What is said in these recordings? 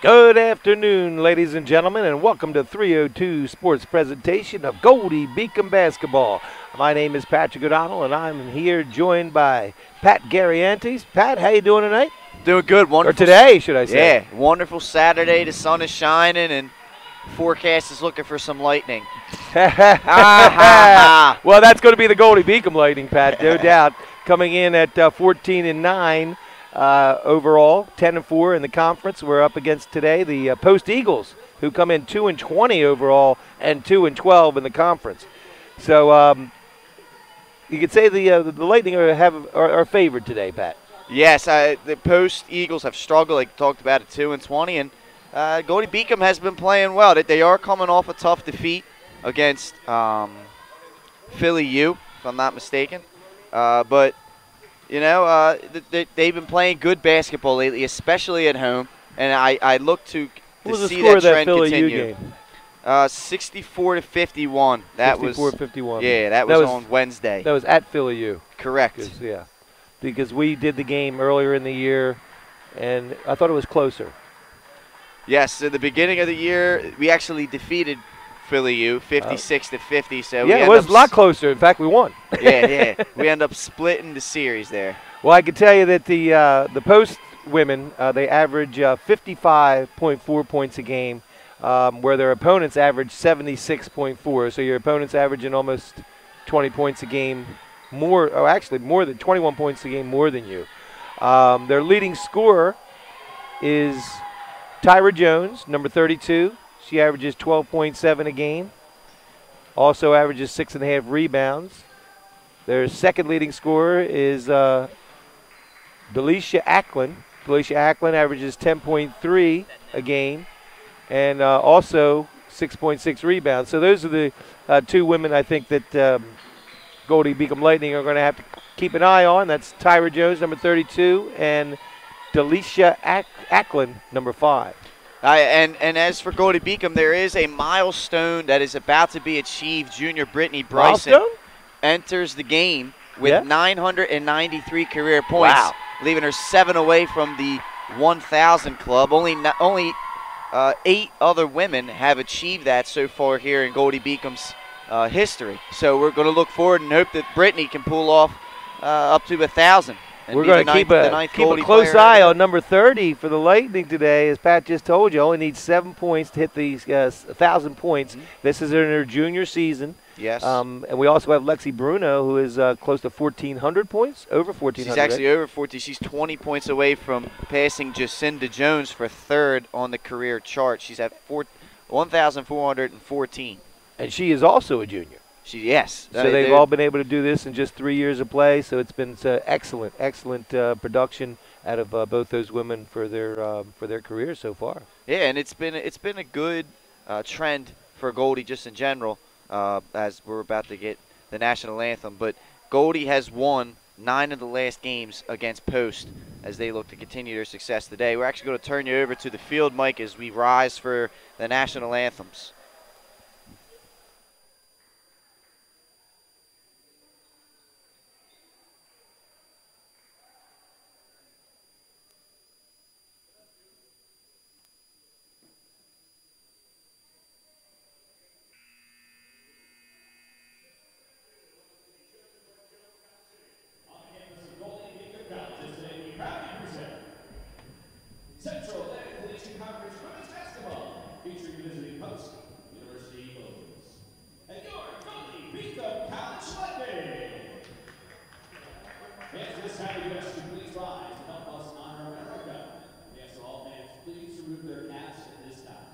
Good afternoon, ladies and gentlemen, and welcome to 302 Sports presentation of Goldie Beacom Basketball. My name is Patrick O'Donnell, and I'm here joined by Pat Gariantes. Pat, how you doing tonight? Doing good. Wonderful. Or today, should I say. Yeah, wonderful Saturday. The sun is shining, and forecast is looking for some lightning. Well, that's going to be the Goldie Beacom lightning, Pat, no doubt. Coming in at 14-9. Overall, 10-4 in the conference. We're up against today the Post Eagles, who come in 2-20 overall and 2-12 in the conference. So you could say the Lightning are favored today, Pat. Yes, the Post Eagles have struggled. Like talked about at 2-20, and Goldie Beacom has been playing well. They are coming off a tough defeat against Philly U, if I'm not mistaken, but. You know, they've been playing good basketball lately, especially at home, and I look to see that trend continue. 64-51. That 64-51. Yeah, that was on Wednesday. That was at Philly U. Correct. Because we did the game earlier in the year, and I thought it was closer. Yes, at the beginning of the year, we actually defeated Philly U 56-50. So yeah, it was a lot closer. In fact, we won. Yeah. We end up splitting the series there. Well, I can tell you that the Post women they average 55.4 points a game, where their opponents average 76.4. So your opponents averaging almost 20 points a game more. Oh, actually more than 21 points a game more than you. Their leading scorer is Tyra Jones, number 32. She averages 12.7 a game. Also averages 6.5 rebounds. Their second leading scorer is Delisha Acklin. Delisha Acklin averages 10.3 a game and also 6.6 rebounds. So those are the two women I think that Goldie Beacom Lightning are going to have to keep an eye on. That's Tyra Jones, number 32, and Delisha Acklin, number 5. And as for Goldie Beacom, there is a milestone that is about to be achieved. Junior Brittany Bryson enters the game with 993 career points, leaving her 7 away from the 1,000 club. Only 8 other women have achieved that so far here in Goldie Beacom's history. So we're going to look forward and hope that Brittany can pull off up to 1,000. We're going to keep a close eye on number 30 for the Lightning today. As Pat just told you, only needs 7 points to hit these 1,000 points. Mm-hmm. This is in her junior season. Yes. And we also have Lexi Bruno, who is close to 1,400 points, over 1,400. She's actually over 14. She's 20 points away from passing Jacinda Jones for third on the career chart. She's at 1,414. And she is also a junior. Yes. So they've all been able to do this in just 3 years of play. So it's been excellent production out of both those women for their careers so far. Yeah, and it's been a good trend for Goldie just in general as we're about to get the national anthem. But Goldie has won 9 of the last games against Post as they look to continue their success today. We're actually going to turn you over to the field, Mike, as we rise for the national anthems. Central Atlantic Collegiate Conference Women's Basketball, featuring visiting host, University Eagles. And your Goldie Beacom College Lightning. Fans, this time we ask you please rise to help us honor America. We ask all fans please salute their caps at this time.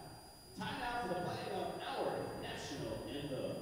Time now for the playing of our national anthem.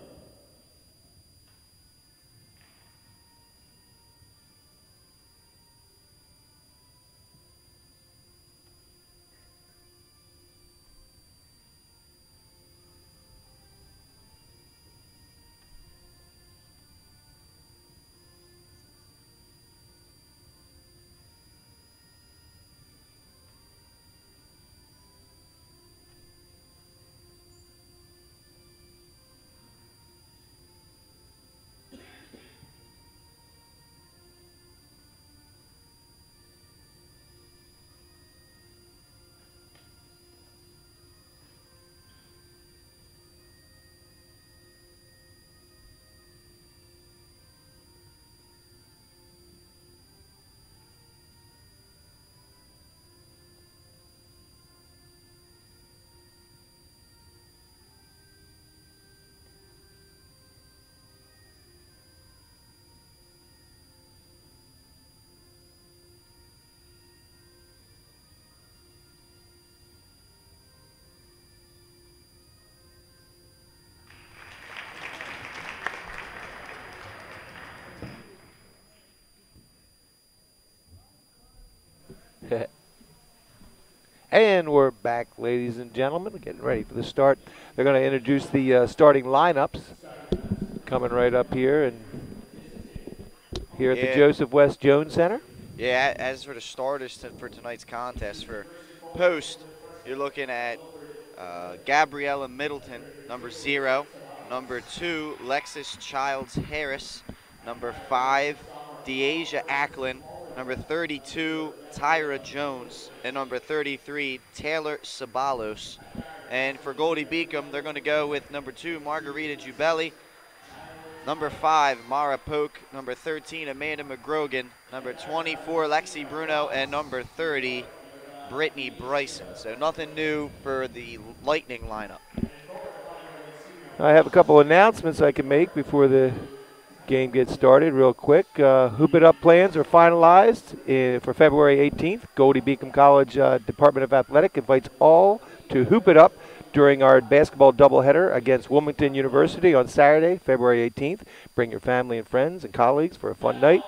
And we're back, ladies and gentlemen, getting ready for the start. They're going to introduce the starting lineups coming right up here and here at the Joseph West Jones Center. Yeah, as for the starters for tonight's contest for Post, you're looking at Gabriella Middleton, number 0. Number 2, Lexis Childs Harris. Number 5, Deasia Acklin. Number 32, Tyra Jones. And number 33, Taylor Sabalos. And for Goldie Beacom, they're going to go with number 2, Margarita Jubelli. Number 5, Mara Polk. Number 13, Amanda McGrogan. Number 24, Lexi Bruno. And number 30, Brittany Bryson. So nothing new for the Lightning lineup. I have a couple announcements I can make before the game gets started real quick. Hoop It Up plans are finalized for February 18th. Goldie Beacom College Department of Athletic invites all to Hoop It Up during our basketball doubleheader against Wilmington University on Saturday, February 18th. Bring your family and friends and colleagues for a fun night.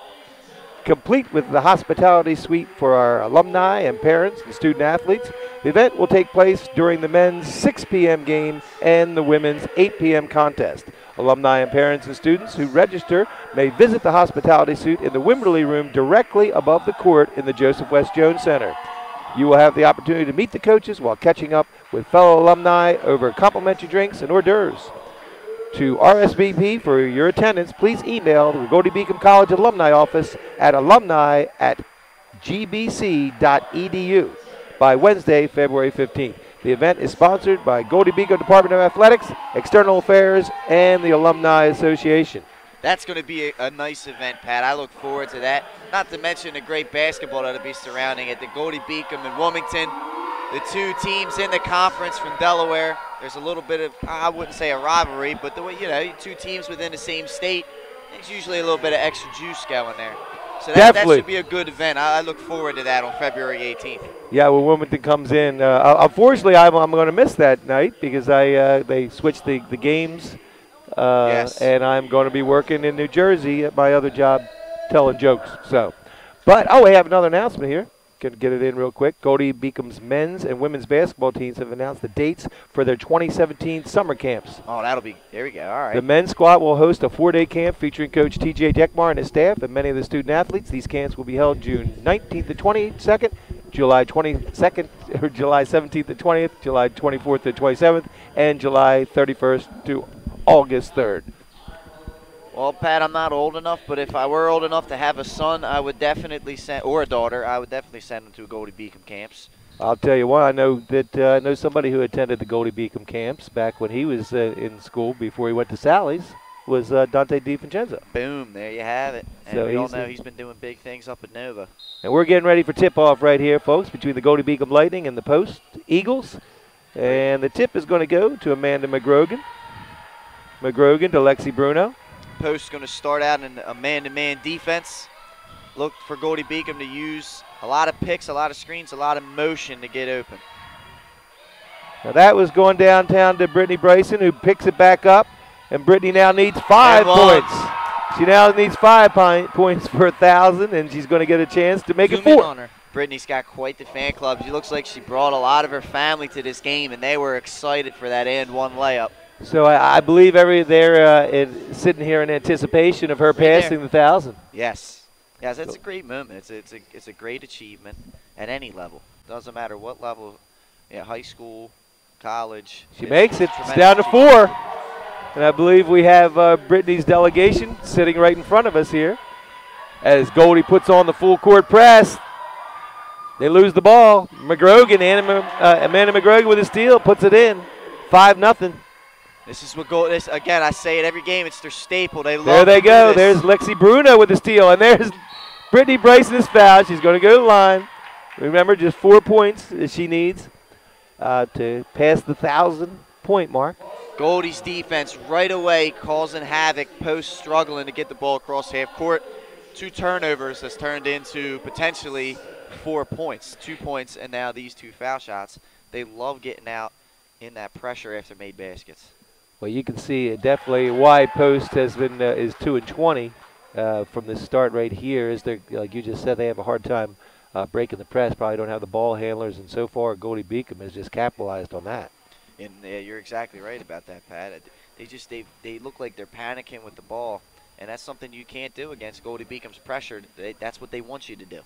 Complete with the hospitality suite for our alumni and parents and student athletes. The event will take place during the men's 6 p.m. game and the women's 8 p.m. contest. Alumni and parents and students who register may visit the hospitality suite in the Wimberley room directly above the court in the Joseph West Jones Center. You will have the opportunity to meet the coaches while catching up with fellow alumni over complimentary drinks and hors d'oeuvres. To RSVP for your attendance, please email the Goldie Beacom College Alumni Office at alumni@gbc.edu by Wednesday, February 15th. The event is sponsored by Goldie Beacom Department of Athletics, External Affairs, and the Alumni Association. That's going to be a nice event, Pat. I look forward to that. Not to mention the great basketball that'll be surrounding it. The Goldie Beacom and Wilmington, the two teams in the conference from Delaware. There's a little bit of, I wouldn't say a rivalry, but the way, two teams within the same state, there's usually a little bit of extra juice going there. So that should be a good event. I look forward to that on February 18th. Yeah, when Wilmington comes in, unfortunately, I'm going to miss that night because they switched the games, and I'm going to be working in New Jersey at my other job, telling jokes. But we have another announcement here. Can get it in real quick. Goldie Beacom's men's and women's basketball teams have announced the dates for their 2017 summer camps. Oh, there we go. All right. The men's squad will host a 4-day camp featuring Coach T.J. Deckmar and his staff and many of the student athletes. These camps will be held June 19th to 22nd, July 22nd, or July 17th to 20th, July 24th to 27th, and July 31st to August 3rd. Well, Pat, I'm not old enough, but if I were old enough to have a son, I would definitely send, or a daughter, I would definitely send them to Goldie Beacom camps. I'll tell you what, I know somebody who attended the Goldie Beacom camps back when he was in school before he went to Sally's was Dante DiVincenzo. Boom, there you have it. And so we all know he's been doing big things up at Nova. And we're getting ready for tip-off right here, folks, between the Goldie Beacom Lightning and the Post Eagles. And the tip is going to go to Amanda McGrogan. McGrogan to Lexi Bruno. Post going to start out in a man-to-man defense. Look for Goldie Beacom to use a lot of picks, a lot of screens, a lot of motion to get open. Now that was going downtown to Brittany Bryson, who picks it back up, and Brittany now needs 5 points. She now needs 5 points for 1,000, and she's going to get a chance to make it 4. Brittany's got quite the fan club. She looks like she brought a lot of her family to this game, and they were excited for that and one layup. So I believe they're sitting here in anticipation of her passing the 1,000. Yes, that's a great moment. It's a great achievement at any level. Doesn't matter what level, high school, college. She makes it. It's down to 4, and I believe we have Brittany's delegation sitting right in front of us here. As Goldie puts on the full court press, they lose the ball. Amanda McGrogan with a steal puts it in, 5-0. This is what again, I say it every game. It's their staple. They love There they go. This. There's Lexi Bruno with the steal, and there's Brittany Bryson is fouled. She's going to go to the line. Remember, just 4 points that she needs to pass the 1,000-point mark. Goldie's defense right away causing havoc. Post struggling to get the ball across half court. 2 turnovers has turned into potentially 4 points. 2 points, and now these 2 foul shots. They love getting out in that pressure after made baskets. Well, you can see definitely why Post has been is 2-20 from the start right here. Is they, like you just said, they have a hard time breaking the press. Probably don't have the ball handlers, and so far Goldie Beacom has just capitalized on that. And you're exactly right about that, Pat. They look like they're panicking with the ball, and that's something you can't do against Goldie Beacom's pressure. That's what they want you to do.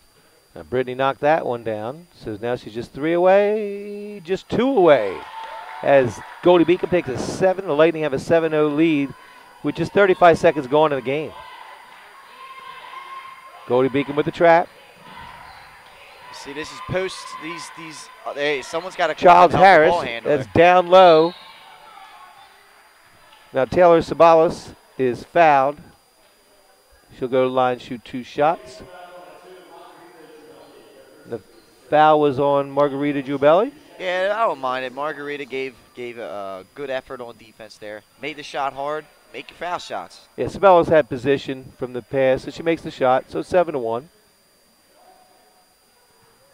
Now Brittany knocked that one down, so now she's just 3 away, just 2 away. As Goldie Beacom takes a 7, the Lightning have a 7-0 lead with just 35 seconds going in the game. Goldie Beacom with the trap. See, this is post. Hey, someone's got to Childs Harris, that's down low. Now Taylor Sabalos is fouled. She'll go to the line, shoot 2 shots. The foul was on Margarita Giubelli. Yeah, I don't mind it. Margarita gave a good effort on defense there. Made the shot hard. Make your foul shots. Yeah, Sabalos had position from the pass, so she makes the shot. So 7-1.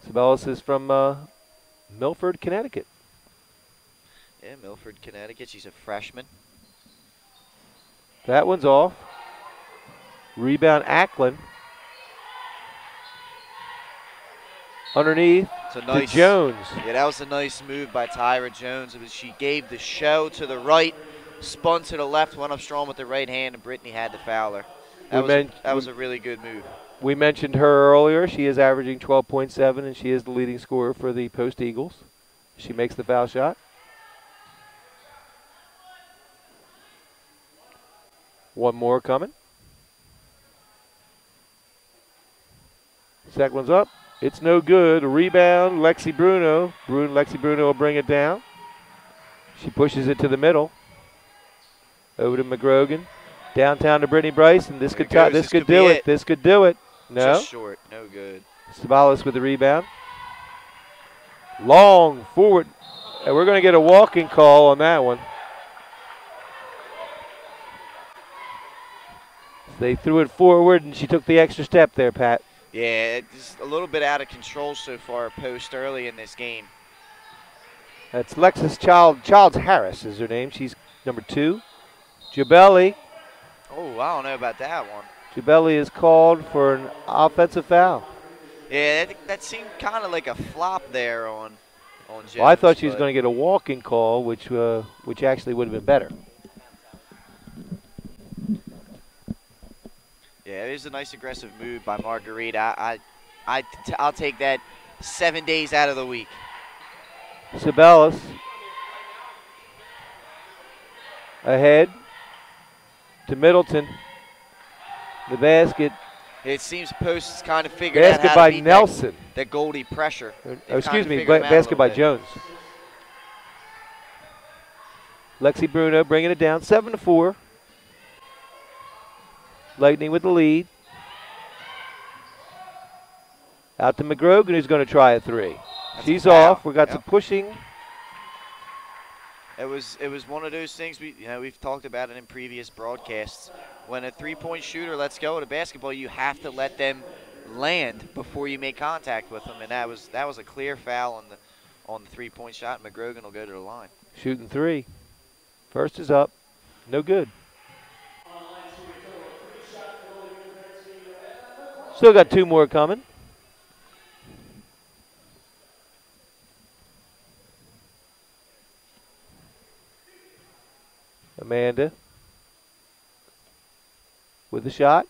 Sabalos is from Milford, Connecticut. Yeah, Milford, Connecticut. She's a freshman. That one's off. Rebound, Ackland. Underneath to Jones. Yeah, that was a nice move by Tyra Jones. She gave the show to the right, spun to the left, went up strong with the right hand, and Brittany had to foul her. That was a really good move. We mentioned her earlier. She is averaging 12.7, and she is the leading scorer for the Post Eagles. She makes the foul shot. One more coming. Second one's up. It's no good. A rebound, Lexi Bruno. Lexi Bruno will bring it down. She pushes it to the middle. Over to McGrogan. Downtown to Brittany Bryson. This could do it. This could do it. No. Just short. No good. Sabalos with the rebound. Long forward. And we're going to get a walking call on that one. They threw it forward, and she took the extra step there, Pat. Yeah, it's a little bit out of control so far, Post, early in this game. That's Lexus Childs Harris is her name. She's number 2. Giubelli. Oh, I don't know about that one. Giubelli is called for an offensive foul. Yeah, that seemed kind of like a flop there on Jones. Well, I thought she was going to get a walking call, which actually would have been better. Yeah, it is a nice aggressive move by Margarita. I'll take that 7 days out of the week. Sabalos ahead to Middleton. The basket. It seems Post has kind of figured out how to basket by beat Nelson. That Goldie pressure. Excuse me, basket by Jones. Lexi Bruno bringing it down, 7-4. Lightning with the lead. Out to McGrogan, who's going to try a 3. She's off. We got some pushing. It was one of those things we've talked about it in previous broadcasts. When a 3-point shooter lets go at a basketball, you have to let them land before you make contact with them, and that was a clear foul on the 3-point shot. McGrogan will go to the line. Shooting 3. First is up. No good. Still got 2 more coming. Amanda with the shot.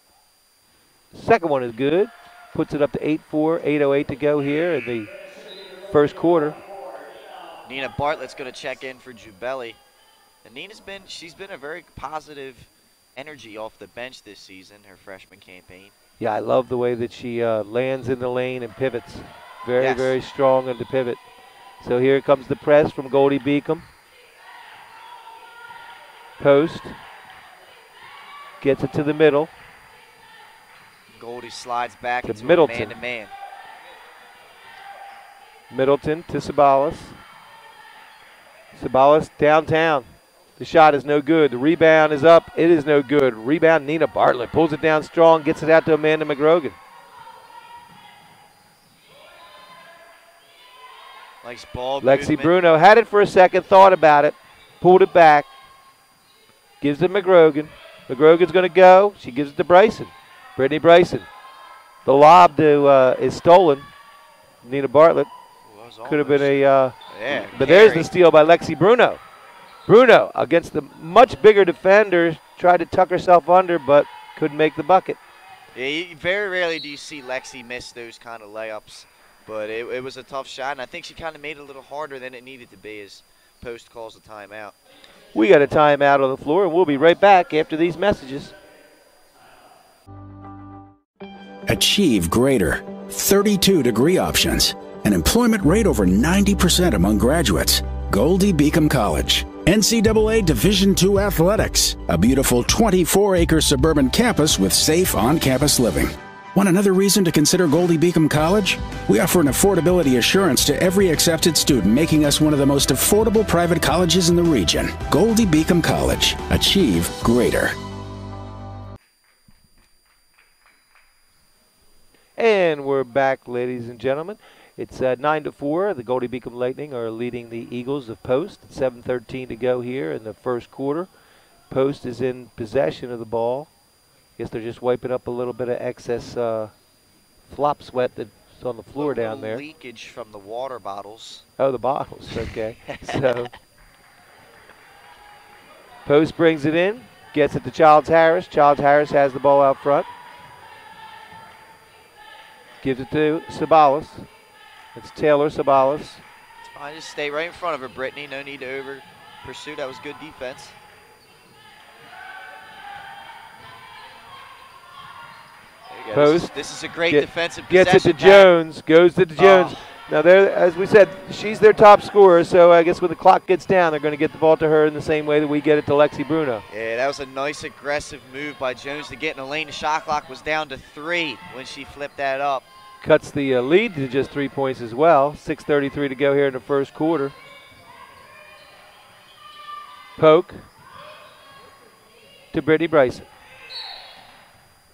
Second one is good. Puts it up to 8-4, 8:08 to go here in the first quarter. Nina Bartlett's going to check in for Giubelli. And she's been a very positive energy off the bench this season, her freshman campaign. Yeah, I love the way that she lands in the lane and pivots. Very, very strong on the pivot. So here comes the press from Goldie Beacom. Post. Gets it to the middle. Goldie slides back to into Middleton. Man-to-man. Middleton to Sabalos. Sabalos downtown. The shot is no good. The rebound is up. It is no good. Rebound, Nina Bartlett pulls it down strong, gets it out to Amanda McGrogan. Nice ball Lexi movement. Bruno had it for a second, thought about it, pulled it back, gives it McGrogan. McGrogan's going to go. She gives it to Bryson. Brittany Bryson. The lob is stolen. Nina Bartlett could have been a, yeah, but there's the steal by Lexi Bruno. Bruno against the much bigger defender, tried to tuck herself under, but couldn't make the bucket. Yeah, very rarely do you see Lexi miss those kind of layups, but it was a tough shot, and I think she kind of made it a little harder than it needed to be as Post calls a timeout. We got a timeout on the floor, and we'll be right back after these messages. Achieve greater. 32 degree options. An employment rate over 90% among graduates. Goldie Beacom College. NCAA Division II athletics. A beautiful 24-acre suburban campus with safe on-campus living. Want another reason to consider Goldie Beacom College? We offer an affordability assurance to every accepted student, making us one of the most affordable private colleges in the region. Goldie Beacom College. Achieve greater. And we're back, ladies and gentlemen. It's 9-4. The Goldie Beacom Lightning are leading the Eagles of Post. 7:13 to go here in the first quarter. Post is in possession of the ball. Guess they're just wiping up a little bit of excess flop sweat that's on the floor down there. Leakage from the water bottles. Oh, the bottles. Okay. So Post brings it in, gets it to Childs Harris. Childs Harris has the ball out front. Gives it to Sabalas. It's Taylor Sabalas. It's fine. Just stay right in front of her, Brittany. No need to over pursue. That was good defense. There you go. Post. This is a great defensive possession. Gets it to Jones. Goes to Jones. Now, there, as we said, she's their top scorer, so I guess when the clock gets down, they're going to get the ball to her in the same way that we get it to Lexi Bruno. Yeah, that was a nice aggressive move by Jones to get in the lane. The shot clock was down to 3 when she flipped that up. Cuts the lead to just 3 points as well. 6:33 to go here in the first quarter. Poke to Brittany Bryson.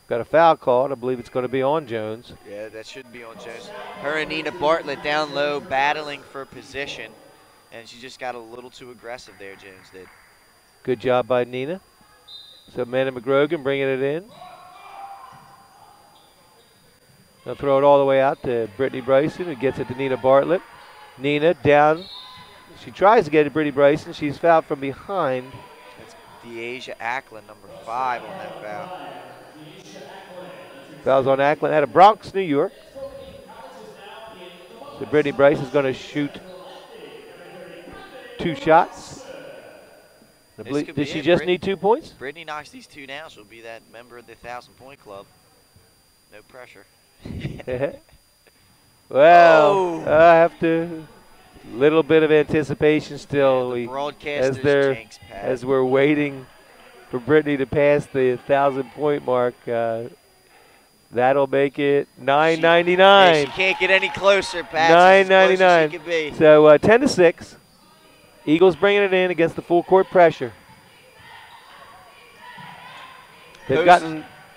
Got a foul called. I believe it's going to be on Jones. Yeah, that should be on Jones. Her and Nina Bartlett down low battling for position, and she just got a little too aggressive there, Jones did. Good job by Nina. So Amanda McGrogan bringing it in. They'll throw it all the way out to Brittany Bryson, who gets it to Nina Bartlett. Nina down. She tries to get it to Brittany Bryson. She's fouled from behind. That's Deasia Ackland, number 5 on that foul. Fouls on Ackland out of Bronx, New York. So Brittany Bryce is going to shoot 2 shots. Did she just need 2 points? Brittany knocks these 2 down. She'll be that member of the 1,000-point club. No pressure. Well, I have to. Little bit of anticipation still. As we're waiting for Brittany to pass the 1,000-point mark. That'll make it $9.99. Yeah, she can't get any closer, Pat. $9.99. So 10-6. Eagles bringing it in against the full court pressure.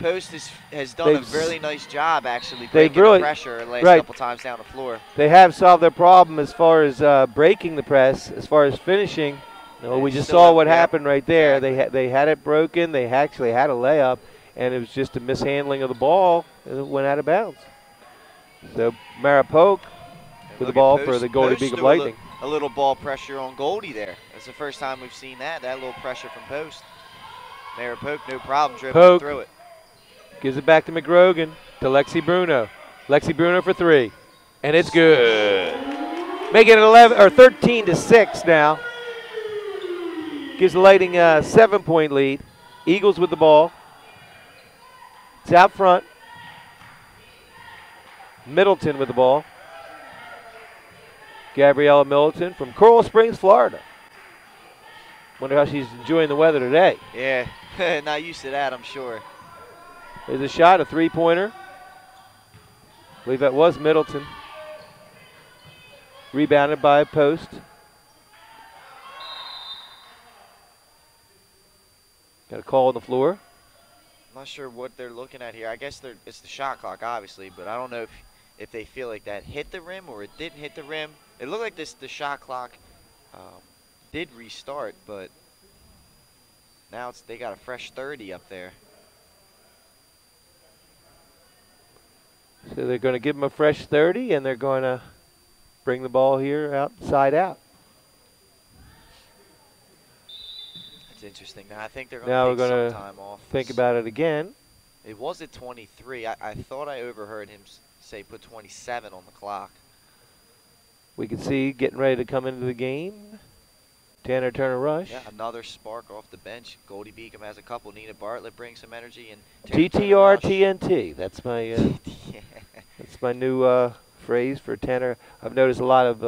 Post has done a really nice job, actually, breaking the pressure the last couple times down the floor. They have solved their problem as far as breaking the press. As far as finishing, we just saw what happened right there. Exactly. They had it broken. They actually had a layup, and it was just a mishandling of the ball, and it went out of bounds. So Mara Polk with the ball for the Goldie Beacom Lightning. A little ball pressure on Goldie there. That's the first time we've seen that little pressure from Post. Mara Polk, no problem, dribbling through it. Gives it back to McGrogan, to Lexi Bruno. Lexi Bruno for 3, and it's good. Making it 13-6 now. Gives the Lightning a 7-point lead. Eagles with the ball. It's out front. Middleton with the ball. Gabriella Middleton from Coral Springs, Florida. Wonder how she's enjoying the weather today. Yeah, not used to that, I'm sure. There's a shot, a 3-pointer. I believe that was Middleton. Rebounded by Post. Got a call on the floor. I'm not sure what they're looking at here. I guess it's the shot clock, obviously, but I don't know if they feel like that hit the rim or it didn't hit the rim. It looked like the shot clock did restart, but now they got a fresh 30 up there. So they're going to give them a fresh 30, and they're going to bring the ball here outside out. That's interesting. Now I think they're Now going we're to going take some time off. Think about it again. It was at 23. I thought I overheard him say put 27 on the clock. We can see getting ready to come into the game. Tanner Turner Rush. Yeah, another spark off the bench. Goldie Beacom has a couple. Nina Bartlett brings some energy. And TTR TNT. That's my yeah. that's my new phrase for Tanner. I've noticed a lot of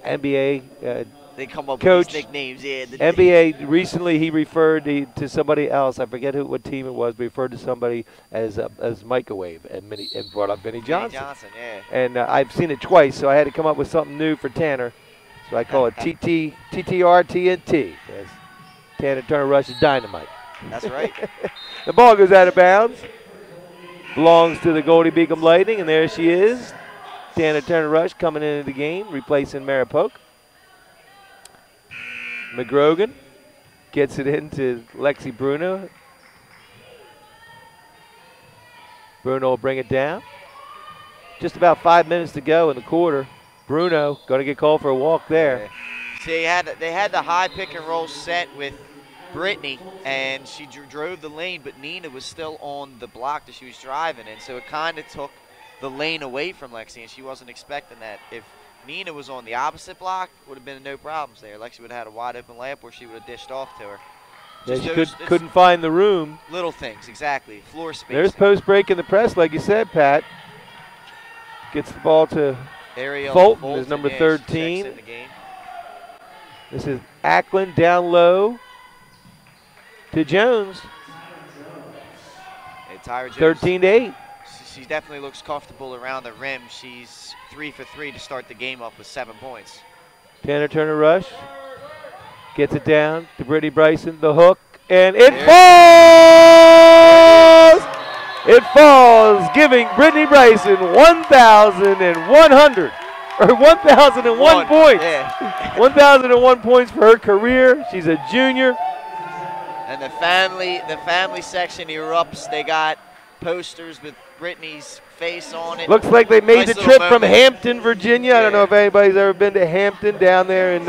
NBA they come up coach, with these nicknames. Yeah, NBA recently he referred to somebody else. I forget what team it was, but referred to somebody as Microwave and brought up Benny Johnson. Benny Johnson, yeah. And I've seen it twice, so I had to come up with something new for Tanner. So I call it TTR TNT. As Tanner Turner Rush is dynamite. That's right. The ball goes out of bounds. Belongs to the Goldie Beacom Lightning, and there she is. Tanner Turner Rush coming into the game, replacing Maripoke. McGrogan gets it into Lexi Bruno. Bruno will bring it down. Just about 5 minutes to go in the quarter. Bruno going to get called for a walk there. Yeah. See, they had the high pick and roll set with Brittany, and she drove the lane, but Nina was still on the block that she was driving in, so it kind of took the lane away from Lexi, and she wasn't expecting that. If Nina was on the opposite block, would have been no problems there. Lexi would have had a wide open layup where she would have dished off to her. Yeah, she couldn't find the room. Little things, exactly. Floor space. There's post break in the press, like you said, Pat. Gets the ball to Ariel Fulton is number yeah, 13. in the game. This is Ackland down low to Jones. Hey, Tyra Jones, 13-8. she definitely looks comfortable around the rim. She's 3 for 3 to start the game off with 7 points. Tanner Turner Rush gets it down to Brittany Bryson, the hook, and it falls! It falls, giving Brittany Bryson 1,100, or 1,001 points. Yeah. 1,001 points for her career. She's a junior. And the family section erupts. They got posters with Brittany's face on it. Looks like they made Nice the trip little from moment. Hampton, Virginia. I don't know if anybody's ever been to Hampton, down there in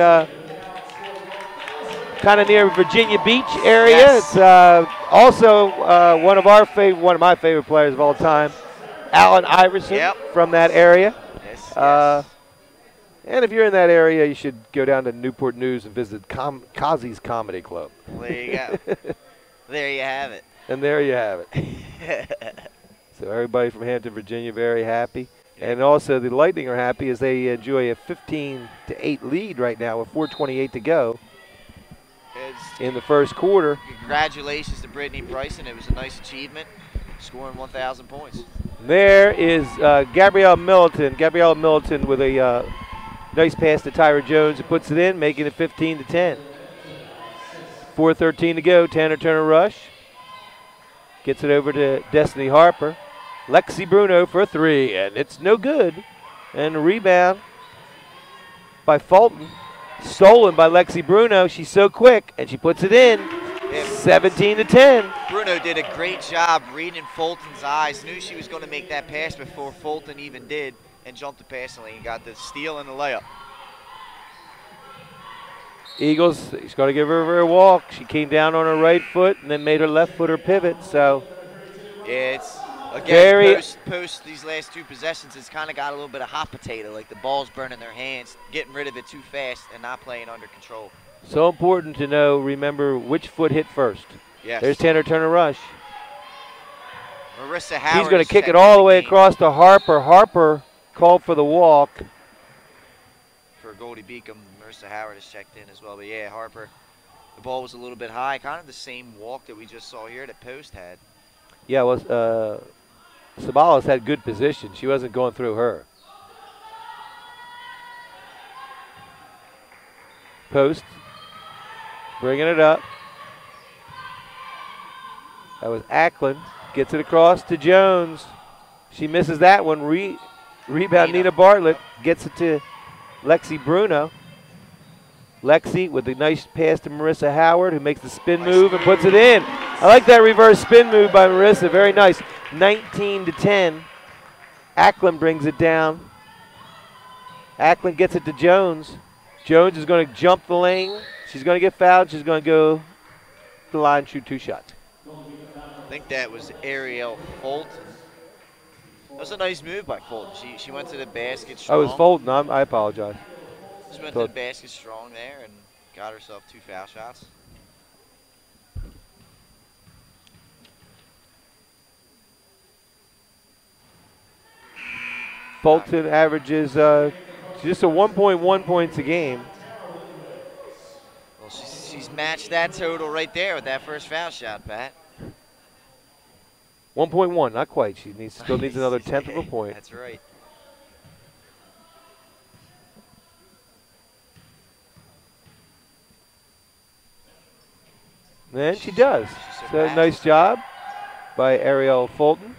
kind of near Virginia Beach area. Yes. It's also one of my favorite players of all time, Allen Iverson, from that area. Yes. And if you're in that area, you should go down to Newport News and visit Kazi's Comedy Club. There you go. There you have it. And there you have it. So everybody from Hampton, Virginia, very happy. And also the Lightning are happy as they enjoy a 15-8 lead right now with 4:28 to go in the first quarter. Congratulations to Brittany Bryson. It was a nice achievement, scoring 1,000 points. There is Gabrielle Milliton. Gabrielle Milliton with a nice pass to Tyra Jones, who puts it in, making it 15-10. 4:13 to go. Tanner Turner Rush gets it over to Destiny Harper. Lexi Bruno for a 3, and it's no good. And a rebound by Fulton. Stolen by Lexi Bruno. She's so quick, and she puts it in. 17-10. Bruno did a great job reading Fulton's eyes. Knew she was going to make that pass before Fulton even did, and jumped the passing lane. Got the steal and the layup. Eagles, he's going to give her a walk. She came down on her right foot and then made her left foot her pivot. So, yeah, it's again post these last 2 possessions. It's kind of got a little bit of hot potato, like the ball's burning their hands, getting rid of it too fast and not playing under control. so important to remember which foot hit first. Yes. There's Tanner Turner Rush. Marissa Howard. He's going to kick it all the way across to Harper. Harper called for the walk. For Goldie Beacom, Marissa Howard has checked in as well. But yeah, Harper, the ball was a little bit high, kind of the same walk that we just saw here that Post had. Yeah, well, Sabalas had good position. She wasn't going through her. Post, bringing it up. That was Ackland. Gets it across to Jones. She misses that one. Rebound Nina Bartlett. Gets it to Lexi Bruno. Lexi with a nice pass to Marissa Howard, who makes the spin move and puts it in. I like that reverse spin move by Marissa. Very nice. 19-10. Ackland brings it down. Ackland gets it to Jones. Jones is going to jump the lane. She's going to get fouled. She's going to go to the line, shoot 2 shots. I think that was Ariel Fulton. That was a nice move by Fulton. She went to the basket strong. Oh, it was Fulton. I apologize. She went to the basket strong there and got herself 2 foul shots. Fulton averages just a 1.1 points a game. Well, she's matched that total right there with that first foul shot, Pat. 1.1, not quite. She still needs another 1/10 of a point. That's right. And she does. So nice job by Ariel Fulton.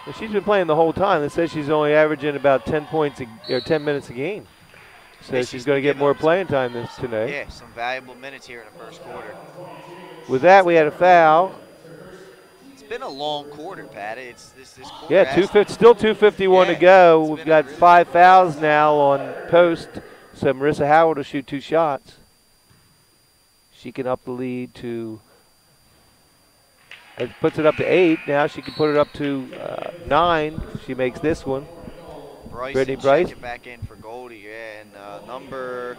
Well, she's been playing the whole time. It says she's only averaging about 10 points or 10 minutes a game. So she's going to get more playing time tonight. Yeah, some valuable minutes here in the first quarter. With that, we had a foul. It's been a long quarter, Pat. It's this quarter. Yeah, still 2:51 to go. We've got really 5 fouls now on post. So Marissa Howard will shoot 2 shots. She can up the lead to, it puts it up to 8. Now she can put it up to 9. She makes this one. Brittany Bryce. Check it back in for Goldie. Yeah, and number,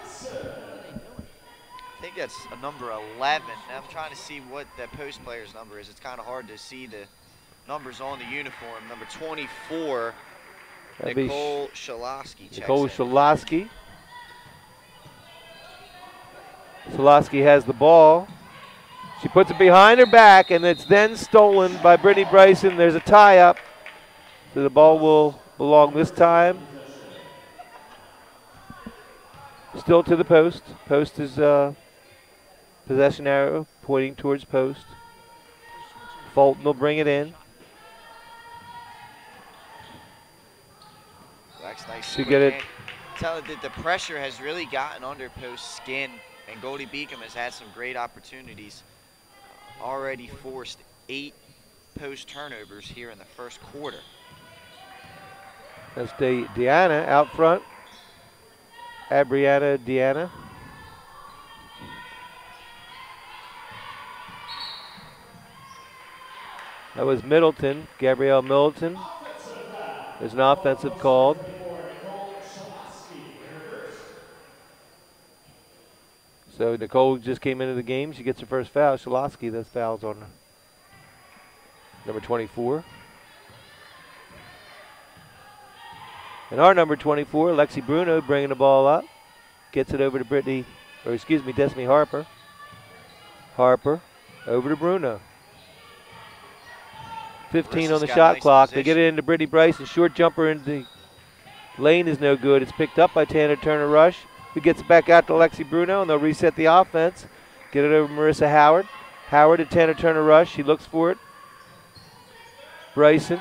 I think that's a number 11. I'm trying to see what that post player's number is. It's kind of hard to see the numbers on the uniform. Number 24. Nicole Shalosky. Nicole Shalosky. Shalosky has the ball. She puts it behind her back, and it's then stolen by Brittany Bryson. There's a tie-up. So the ball will belong this time. Still to the post. Post is possession arrow pointing towards post. Fulton will bring it in. That's nice. To get it. Tell that the pressure has really gotten under post skin, and Goldie Beacom has had some great opportunities. Already forced 8 post turnovers here in the first quarter. That's Deanna out front. Abriana Deanna. That was Middleton, Gabrielle Middleton. There's an offensive called. So Nicole just came into the game. She gets her first foul. Shalosky, those fouls on number 24. And our number 24, Lexi Bruno, bringing the ball up. Gets it over to Destiny Harper. Harper over to Bruno. 15 on the shot clock. They get it into Brittany Bryson. Short jumper into the lane is no good. It's picked up by Tanner Turner-Rush, who gets it back out to Lexi Bruno, and they'll reset the offense. Get it over to Marissa Howard. Howard to Tanner Turner-Rush. She looks for it. Bryson.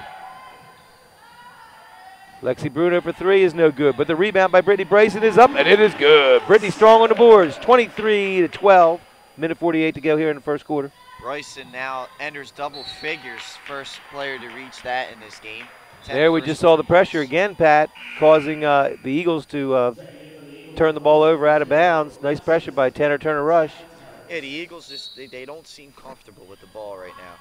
Lexi Bruno for 3 is no good, but the rebound by Brittany Bryson is up, and it is good. Brittany strong on the boards, 23-12. Minute 48 to go here in the first quarter. Bryson now enters double figures. First player to reach that in this game. There we just saw the pressure again, Pat, causing the Eagles to turn the ball over out of bounds. Nice pressure by Tanner Turner-Rush. Yeah, the Eagles, just they don't seem comfortable with the ball right now.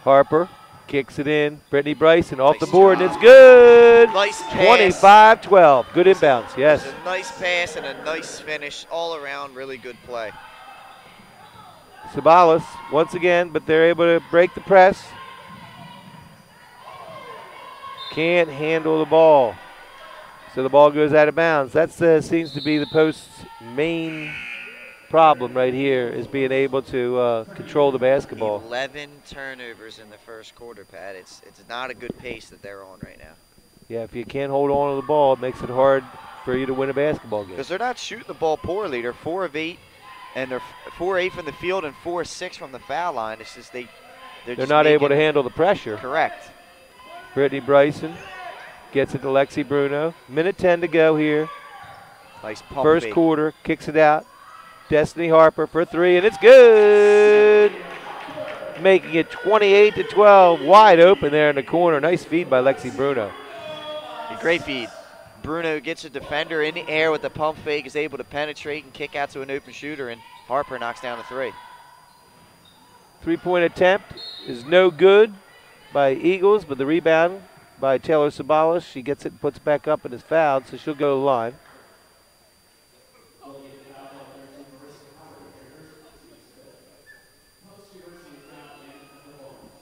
Harper kicks it in. Brittany Bryson off the board, and it's good. Nice pass. 25-12. Good inbounds, yes. It's a nice pass and a nice finish. All around, really good play. Sabalas once again, but they're able to break the press. Can't handle the ball. So the ball goes out of bounds. That seems to be the Post's main problem right here, is being able to control the basketball. 11 turnovers in the first quarter, Pat. It's not a good pace that they're on right now. Yeah, if you can't hold on to the ball, it makes it hard for you to win a basketball game. Because they're not shooting the ball poorly. They're 4 of 8, and they're 4 of 8 from the field and 4 of 6 from the foul line. It's just they're just not able to handle the pressure. Correct. Brittany Bryson gets it to Lexi Bruno. Minute 10 to go here. Nice pump First fake. quarter, kicks it out. Destiny Harper for 3, and it's good. Making it 28-12, wide open there in the corner. Nice feed by Lexi Bruno. A great feed. Bruno gets a defender in the air with the pump fake, is able to penetrate and kick out to an open shooter, and Harper knocks down the 3. 3-point attempt is no good by Eagles, but the rebound by Taylor Sabalas. She gets it and puts it back up and is fouled, so she'll go to the line.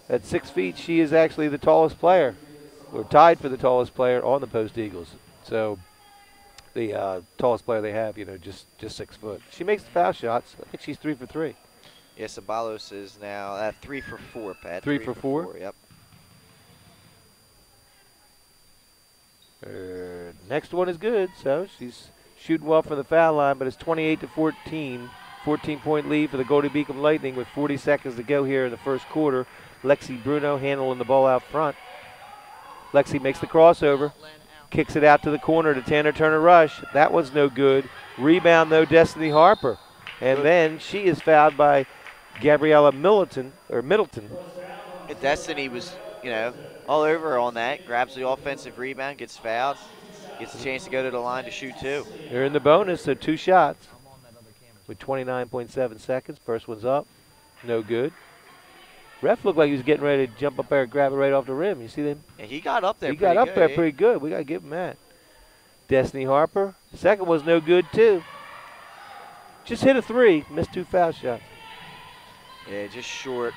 At 6 feet, she is actually the tallest player, or tied for the tallest player on the Post Eagles. So the tallest player they have, just 6 foot. She makes the foul shots. I think she's 3 for 3. Yes, Sabalos is now at 3 for 4, Pat. 3 for 4? Yep. Next one is good, so she's shooting well from the foul line, but it's 28-14. 14-point lead for the Goldie Beacom Lightning with 40 seconds to go here in the first quarter. Lexi Bruno handling the ball out front. Lexi makes the crossover, kicks it out to the corner to Tanner Turner Rush. That was no good. Rebound, though, Destiny Harper. And then she is fouled by Gabriella Middleton. Destiny was, all over on that. Grabs the offensive rebound, gets fouled, gets a chance to go to the line to shoot 2. They're in the bonus, so 2 shots with 29.7 seconds. First one's up, no good. Ref looked like he was getting ready to jump up there and grab it right off the rim. You see them? Yeah, he got up there. He got up there pretty good. We got to give him that. Destiny Harper. Second was no good, too. Just hit a 3, missed 2 foul shots. Yeah, just short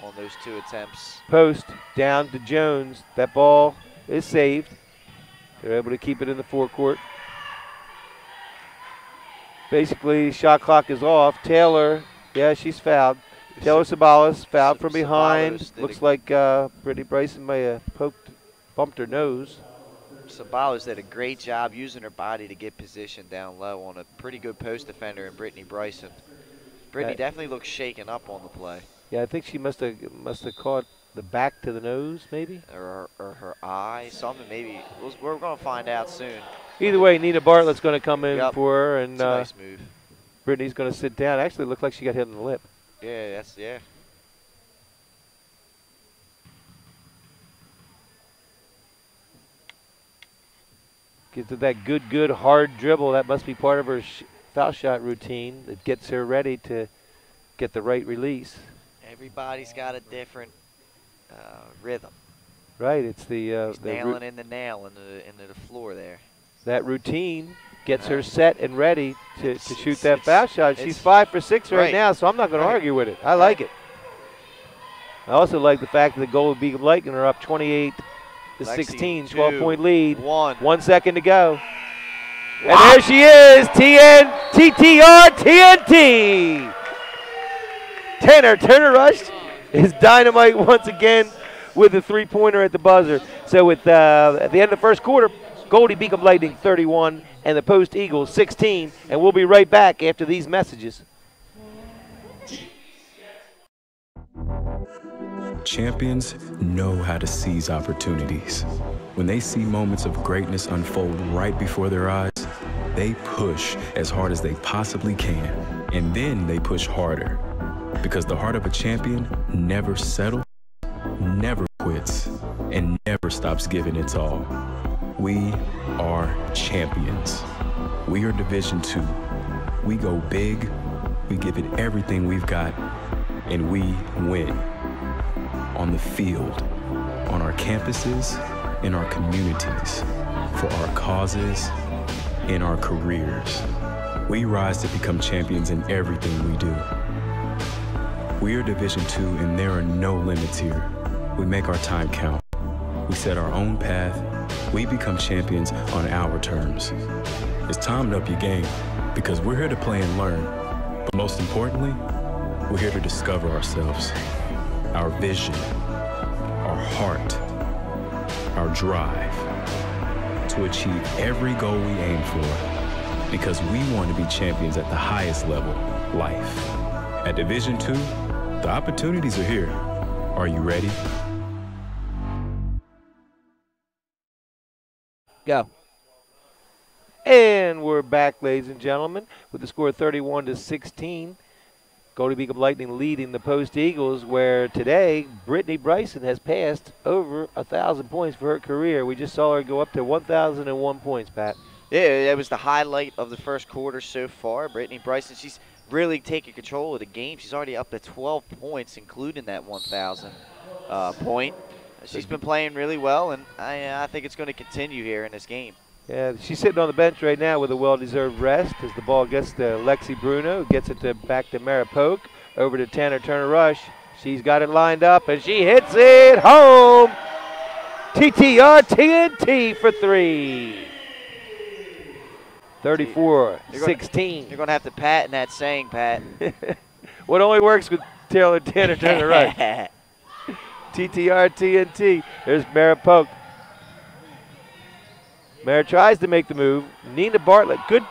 on those 2 attempts. Post down to Jones. That ball is saved. They're able to keep it in the forecourt. Basically, shot clock is off. Taylor, yeah, she's fouled. Taylor Sabalas fouled from behind. Looks like Brittany Bryson may have bumped her nose. Sabalas did a great job using her body to get positioned down low on a pretty good post defender in Brittany Bryson. Brittany definitely looks shaken up on the play. Yeah, I think she must have caught the back to the nose, maybe, or her eye, something maybe. We're going to find out soon. Either way, Nina Bartlett's going to come in for her, and it's a nice move. Brittany's going to sit down. Actually, it looked like she got hit in the lip. Yeah, Gets to that good hard dribble. That must be part of her foul shot routine that gets her ready to get the right release. Everybody's got a different rhythm. Right, it's the nailing in the nail into the floor there. That routine gets her set and ready to shoot that foul shot. She's 5 for 6 right now, so I'm not going to argue with it. I like it. I also like the fact that the Goldie Beacom Lightning are up 28-16, 12-point lead. 1 second to go. Wow. And there she is, TTR TNT. Tanner Turner Rush is dynamite once again with a 3-pointer at the buzzer. So at the end of the first quarter, Goldie Beacom Lightning 31 and the Post Eagles 16. And we'll be right back after these messages. Champions know how to seize opportunities. When they see moments of greatness unfold right before their eyes, they push as hard as they possibly can. And then they push harder. Because the heart of a champion never settles, never quits, and never stops giving its all. We are champions. We are Division II. We go big, we give it everything we've got, and we win. On the field, on our campuses, in our communities, for our causes, in our careers. We rise to become champions in everything we do. We are Division II, and there are no limits here. We make our time count. We set our own path. We become champions on our terms. It's time to up your game, because we're here to play and learn. But most importantly, we're here to discover ourselves, our vision, our heart, our drive, to achieve every goal we aim for, because we want to be champions at the highest level, life. At Division II, the opportunities are here. Are you ready? Go. And we're back, ladies and gentlemen, with the score 31-16. Goldie Beacom Lightning leading the Post Eagles, where today Brittany Bryson has passed over 1,000 points for her career. We just saw her go up to 1,001 points, Pat. Yeah, that was the highlight of the first quarter so far. Brittany Bryson, she's really taking control of the game. She's already up to 12 points, including that 1,000 point. She's been playing really well, and I think it's going to continue here in this game. Yeah, she's sitting on the bench right now with a well-deserved rest as the ball gets to Lexi Bruno, gets it back to Mara Polk, over to Tanner Turner-Rush. She's got it lined up, and she hits it home. TTR TNT for 3. 34-16. You're going to have to patent that saying, Pat. What only works with Tanner Turner-Rush. TTR TNT. There's Mara Polk. Mara tries to make the move. Nina Bartlett, good.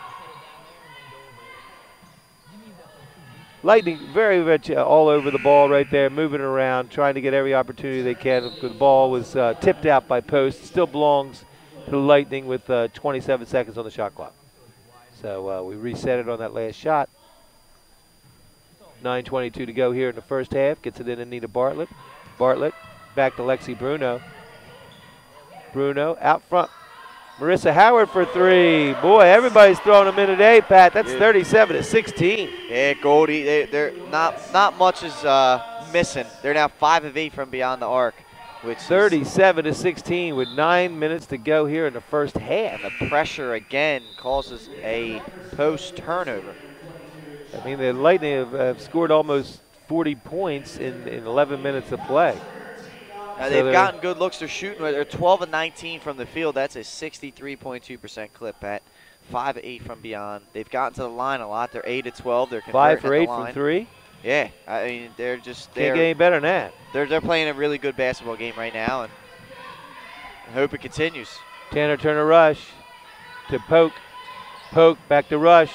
Lightning very much all over the ball right there, moving around, trying to get every opportunity they can. The ball was tipped out by Post. Still belongs to the Lightning with 27 seconds on the shot clock. So we reset it on that last shot. 9:22 to go here in the first half. Gets it in to Nina Bartlett. Bartlett back to Lexi Bruno. Bruno out front. Marissa Howard for 3. Boy, everybody's throwing them in today, Pat. That's 37-16. Yeah, Goldie, they're not much is missing. They're now 5 of 8 from beyond the arc, which 37-16 with 9 minutes to go here in the first half. And the pressure again causes a Post turnover. I mean, the Lightning have scored almost 40 points in 11 minutes of play. Now they've gotten good looks. They're shooting. They're 12 of 19 from the field. That's a 63.2% clip, Pat. 5 of 8 from beyond. They've gotten to the line a lot. They're 8 of 12. They're 5 for 8 from 3. Yeah, I mean they're can't get any better than that. They're playing a really good basketball game right now, and I hope it continues. Tanner Turner-Rush to Polk. Polk back to Rush.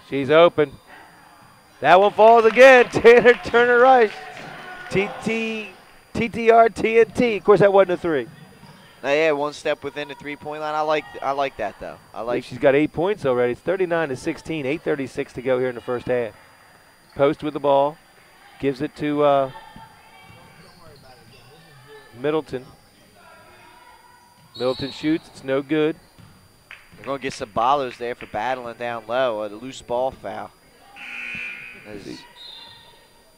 She's open. That one falls again. Tanner Turner-Rush. TTR TNT. Of course, that wasn't a 3. Yeah, one step within the three-point line. I like that though. I like. She's got 8 points already. It's 39-16. 8:36 to go here in the first half. Post with the ball, gives it to Middleton. Middleton shoots. It's no good. They're going to get Sabalos there for battling down low. A loose ball foul. As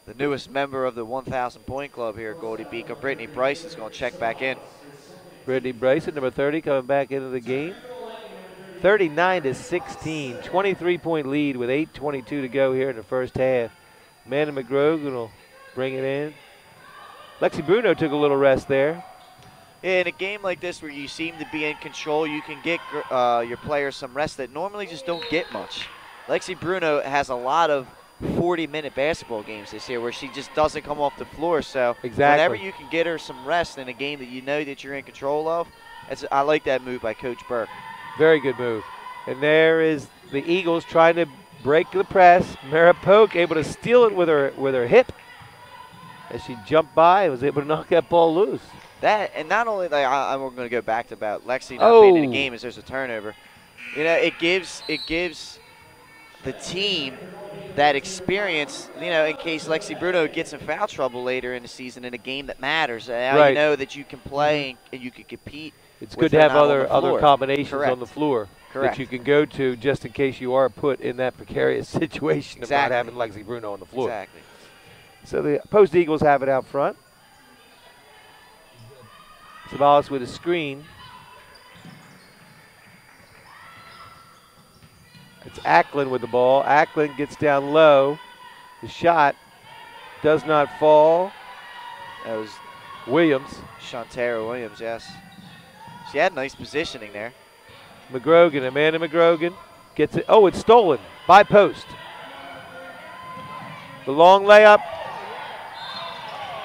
the newest member of the 1,000-point club here at Goldie Beacom, Brittany Bryson, is going to check back in. Brittany Bryson, number 30, coming back into the game. 39-16, 23-point lead with 8:22 to go here in the first half. Amanda McGrogan will bring it in. Lexi Bruno took a little rest there. Yeah, in a game like this where you seem to be in control, you can get your players some rest that normally just don't get much. Lexi Bruno has a lot of 40-minute basketball games this year where she just doesn't come off the floor. So whenever you can get her some rest in a game that you know that you're in control of, I like that move by Coach Burke. Very good move. And there is the Eagles trying to break the press. Mara Polk able to steal it with her hip as she jumped by and was able to knock that ball loose. That, and not only that, I'm going to go back to about Lexi not being in the game as there's a turnover. You know, it gives the team that experience, you know, in case Lexi Bruno gets in foul trouble later in the season in a game that matters. Now you know that you can play and you can compete. It's good to have other combinations Correct. on the floor Correct. that you can go to just in case you are put in that precarious situation of not having Lexi Bruno on the floor. Exactly. So the Post Eagles have it out front. Savalas with a screen. It's Acklin with the ball. Acklin gets down low. The shot does not fall. That was Williams. Shantara Williams, yes. She had nice positioning there. McGrogan, Amanda McGrogan gets it. Oh, it's stolen by Post. The long layup.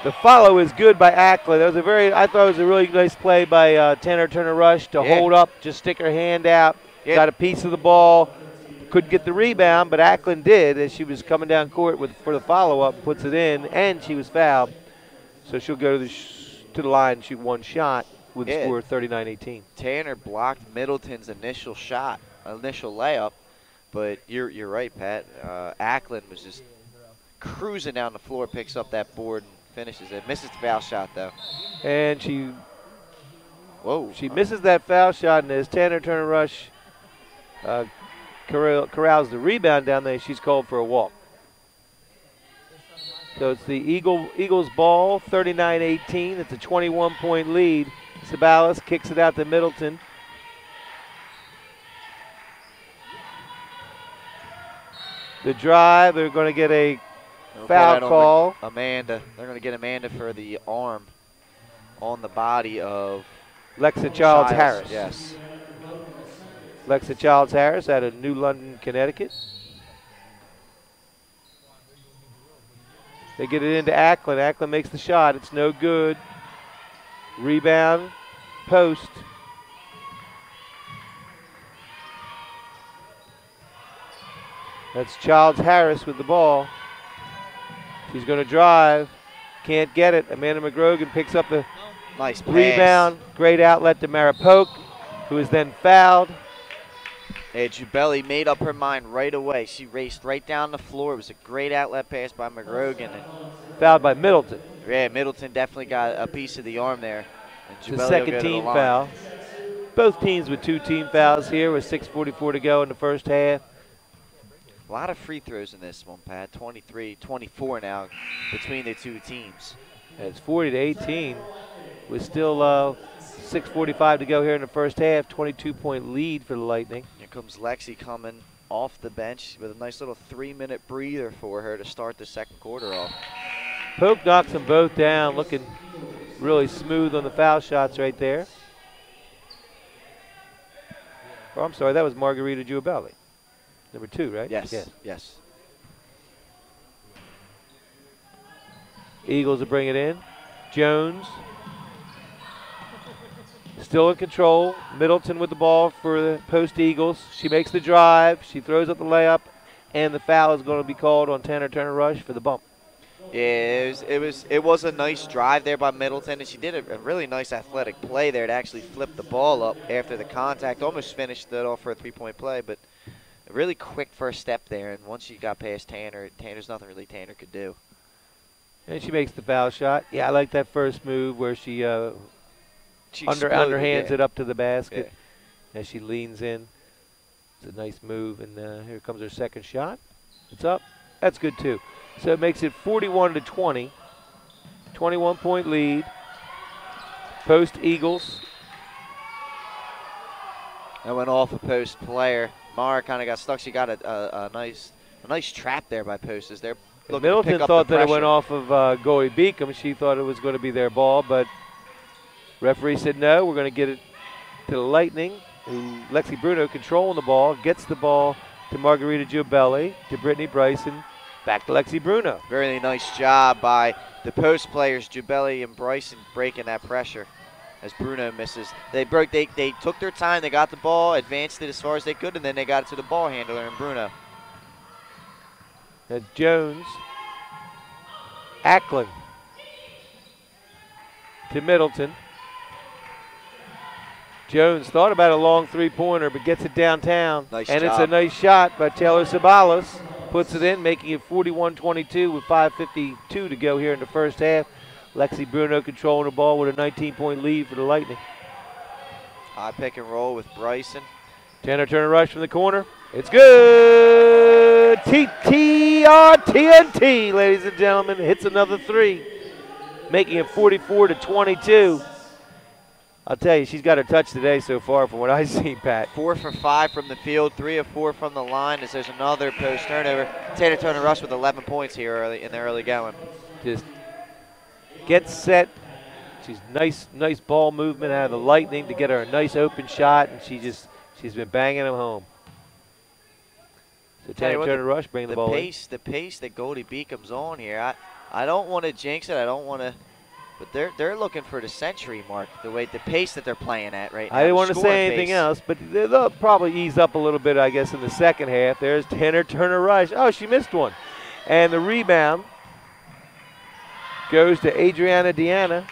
The follow is good by Acklin. That was I thought it was a really nice play by Tanner Turner-Rush to hold up, just stick her hand out, got a piece of the ball. Couldn't get the rebound, but Acklin did as she was coming down court for the follow-up, puts it in, and she was fouled. So she'll go to the line and shoot one shot with the score 39-18. Tanner blocked Middleton's initial shot. initial layup. But you're right, Pat. Ackland was just cruising down the floor, picks up that board and finishes it. Misses the foul shot though. And she misses that foul shot, and as Tanner Turner Rush corrals the rebound down there, she's called for a walk. So it's the Eagles ball, 39-18. It's a 21-point lead. Sabalas kicks it out to Middleton. The drive, they're going to get a foul call. Amanda, they're going to get Amanda for the arm on the body of Lexa Childs Harris. Yes. Lexa Childs Harris out of New London, Connecticut. They get it into Ackland. Ackland makes the shot. It's no good. Rebound, post. That's Childs Harris with the ball. She's going to drive. Can't get it. Amanda McGrogan picks up the nice rebound. Great outlet to Mara Polk, who is then fouled. And Jubelli made up her mind right away. She raced right down the floor. It was a great outlet pass by McGrogan. And fouled by Middleton. Yeah, Middleton definitely got a piece of the arm there. And the second team foul. Both teams with 2 team fouls here with 6:44 to go in the first half. A lot of free throws in this one, Pat. 23, 24 now between the two teams. And it's 40-18 with still 6:45 to go here in the first half. 22-point lead for the Lightning. Here comes Lexi coming off the bench with a nice little 3-minute breather for her to start the second quarter off. Polk knocks them both down, looking really smooth on the foul shots right there. Oh, I'm sorry, that was Margarita Giubelli. Number 2, right? Yes. Eagles will bring it in. Jones still in control. Middleton with the ball for the Post Eagles. She makes the drive. She throws up the layup, and the foul is going to be called on Tanner Turner Rush for the bump. Yeah, it was a nice drive there by Middleton, and she did a really nice athletic play there to actually flip the ball up after the contact. Almost finished it off for a 3-point play, but a really quick first step there. And once she got past Tanner, there's nothing really Tanner could do. And she makes the foul shot. Yeah, I like that first move where she underhands it up to the basket as she leans in. It's a nice move, and here comes her second shot. It's up. That's good too. So it makes it 41-20. 21-point lead. Post Eagles. That went off a Post player. Mara kind of got stuck. She got a nice trap there by Post. As they're looking Middleton to pick up thought the that it went pressure. off of Goey Beacom. She thought it was going to be their ball, but referee said no. We're going to get it to the Lightning. Lexi Bruno controlling the ball, gets the ball to Margarita Giubelli, to Brittany Bryson, back to Lexi Bruno. Very nice job by the Post players, Giubelli and Bryson, breaking that pressure as Bruno misses. They took their time, they got the ball, advanced it as far as they could, and then they got it to the ball handler and Bruno. That's Jones. Ackland to Middleton. Jones thought about a long 3-pointer, but gets it downtown. Nice and job. It's a nice shot by Taylor Sabalas. Puts it in, making it 41-22 with 5:52 to go here in the first half. Lexi Bruno controlling the ball with a 19-point lead for the Lightning. High pick and roll with Bryson. Tanner Turner Rush from the corner. It's good. TNT, ladies and gentlemen. Hits another 3, making it 44-22. I'll tell you, she's got her touch today so far from what I've seen, Pat. 4 for 5 from the field, 3 of 4 from the line as there's another Post turnover. Tanner Turner Rush with 11 points here in the early going. Just gets set. She's nice ball movement out of the Lightning to get her a nice open shot, and she's been banging them home. So Tanner Turner Rush bringing the ball in. The pace that Goldie Beacom's on here, I don't want to jinx it. I don't want to. But they're looking for the century mark, the pace that they're playing at right now. I didn't want to say anything else, but they'll probably ease up a little bit, I guess, in the second half. There's Tanner Turner Rush. Oh, she missed one. And the rebound goes to Adriana Diana.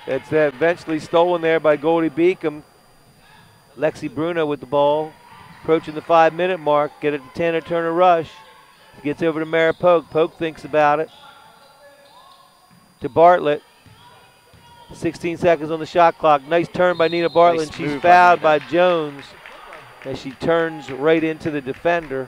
It's eventually stolen there by Goldie Beacom. Lexi Bruno with the ball. Approaching the 5-minute mark. Get it to Tanner Turner Rush. Gets over to Mara Polk. Polk thinks about it. To Bartlett. 16 seconds on the shot clock. Nice turn by Nina Bartlett. Nice She's move fouled by by Jones as she turns right into the defender.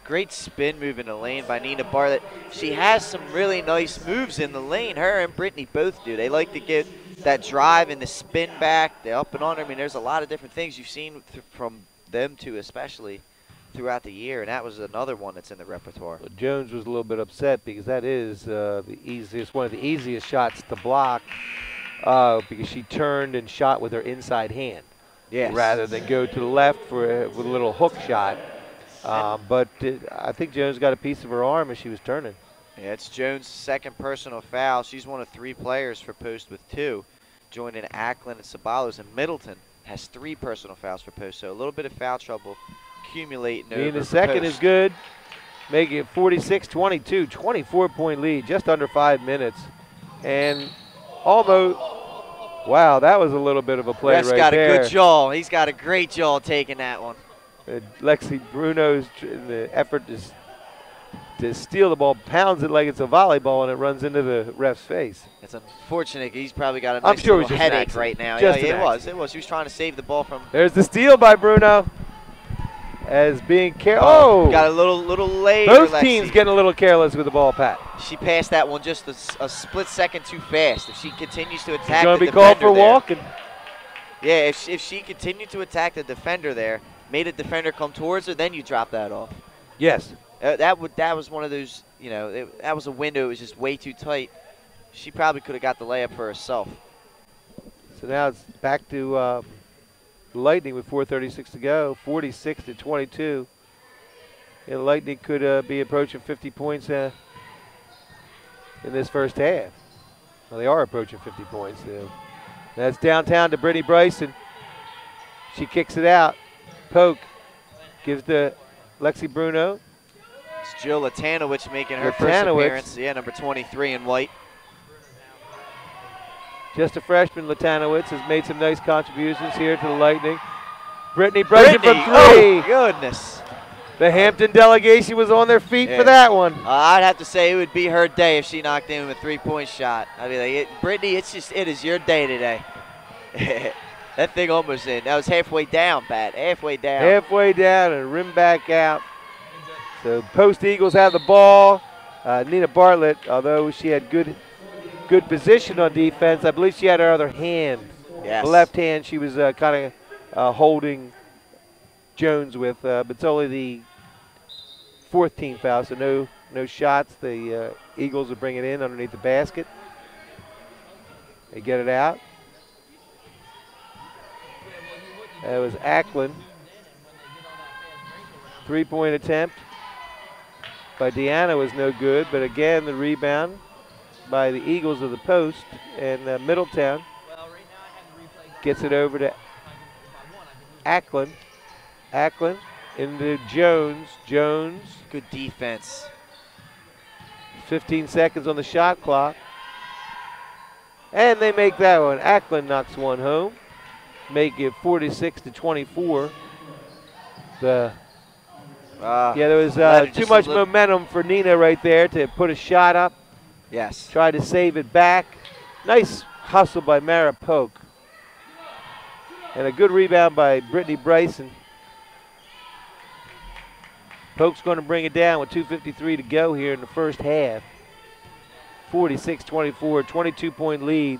Great spin move in the lane by Nina Bartlett. She has some really nice moves in the lane. Her and Brittany both do. They like to get that drive and the spin back, the up and under. I mean, there's a lot of different things you've seen from them two, especially throughout the year, and that was another one that's in the repertoire. Well, Jones was a little bit upset because that is one of the easiest shots to block because she turned and shot with her inside hand rather than go to the left with a little hook shot. But I think Jones got a piece of her arm as she was turning. Yeah, it's Jones' second personal foul. She's one of 3 players for Post with 2, joining Ackland and Sabalos, and Middleton has 3 personal fouls for Post, so a little bit of foul trouble accumulating over the second Post. is good, making it 46-22, 24-point lead, just under 5 minutes. And almost, wow, that was a little bit of a play Ref's right got there. a good jaw. He's got a great jaw taking that one. Lexi Bruno's in the effort to steal the ball, pounds it like it's a volleyball, and it runs into the ref's face. It's unfortunate. He's probably got a nice sure it was little just an headache accident. right now. Just Yeah, an it was. She was trying to save the ball from. There's the steal by Bruno. As being careful. Got a little later. Both Lexi. teams getting a little careless with the ball, Pat. She passed that one just a split second too fast. If she continues to attack She's going the to be called for defender there- walking. Yeah, if she continued to attack the defender there, made a defender come towards her, then you drop that off. Yes. That was one of those, that was a window. It was just way too tight. She probably could have got the layup for herself. So now it's back to Lightning with 4:36 to go, 46-22. And Lightning could be approaching 50 points in this first half. Well, they are approaching 50 points. That's downtown to Brittany Bryson. She kicks it out. Polk gives to Lexi Bruno. It's Jill Latanowicz making her first appearance. Yeah, number 23 in white. Just a freshman, Latanowicz has made some nice contributions here to the Lightning. Brittany Bryson from 3. Oh, goodness. The Hampton delegation was on their feet for that one. I'd have to say it would be her day if she knocked in with a 3-point shot. I'd be like, Brittany, it is your day today. That thing almost in. That was halfway down, Pat. Halfway down. Halfway down and rim back out. So Post Eagles have the ball. Nina Bartlett, although she had good position on defense, I believe she had her other hand. Yes. The left hand she was kind of holding Jones with, but it's only the 4th team foul, so no shots. The Eagles will bring it in underneath the basket. They get it out. That was Ackland. 3-point attempt by Deanna was no good, but again the rebound by the Eagles of the Post, and Middletown gets it over to Ackland. Ackland into Jones. Jones. Good defense. 15 seconds on the shot clock. And they make that one. Ackland knocks one home. Make it 46-24. There was too much momentum for Nina right there to put a shot up. Yes. Tried to save it back. Nice hustle by Mara Polk. And a good rebound by Brittany Bryson. Polk's going to bring it down with 2:53 to go here in the first half. 46-24, 22-point lead.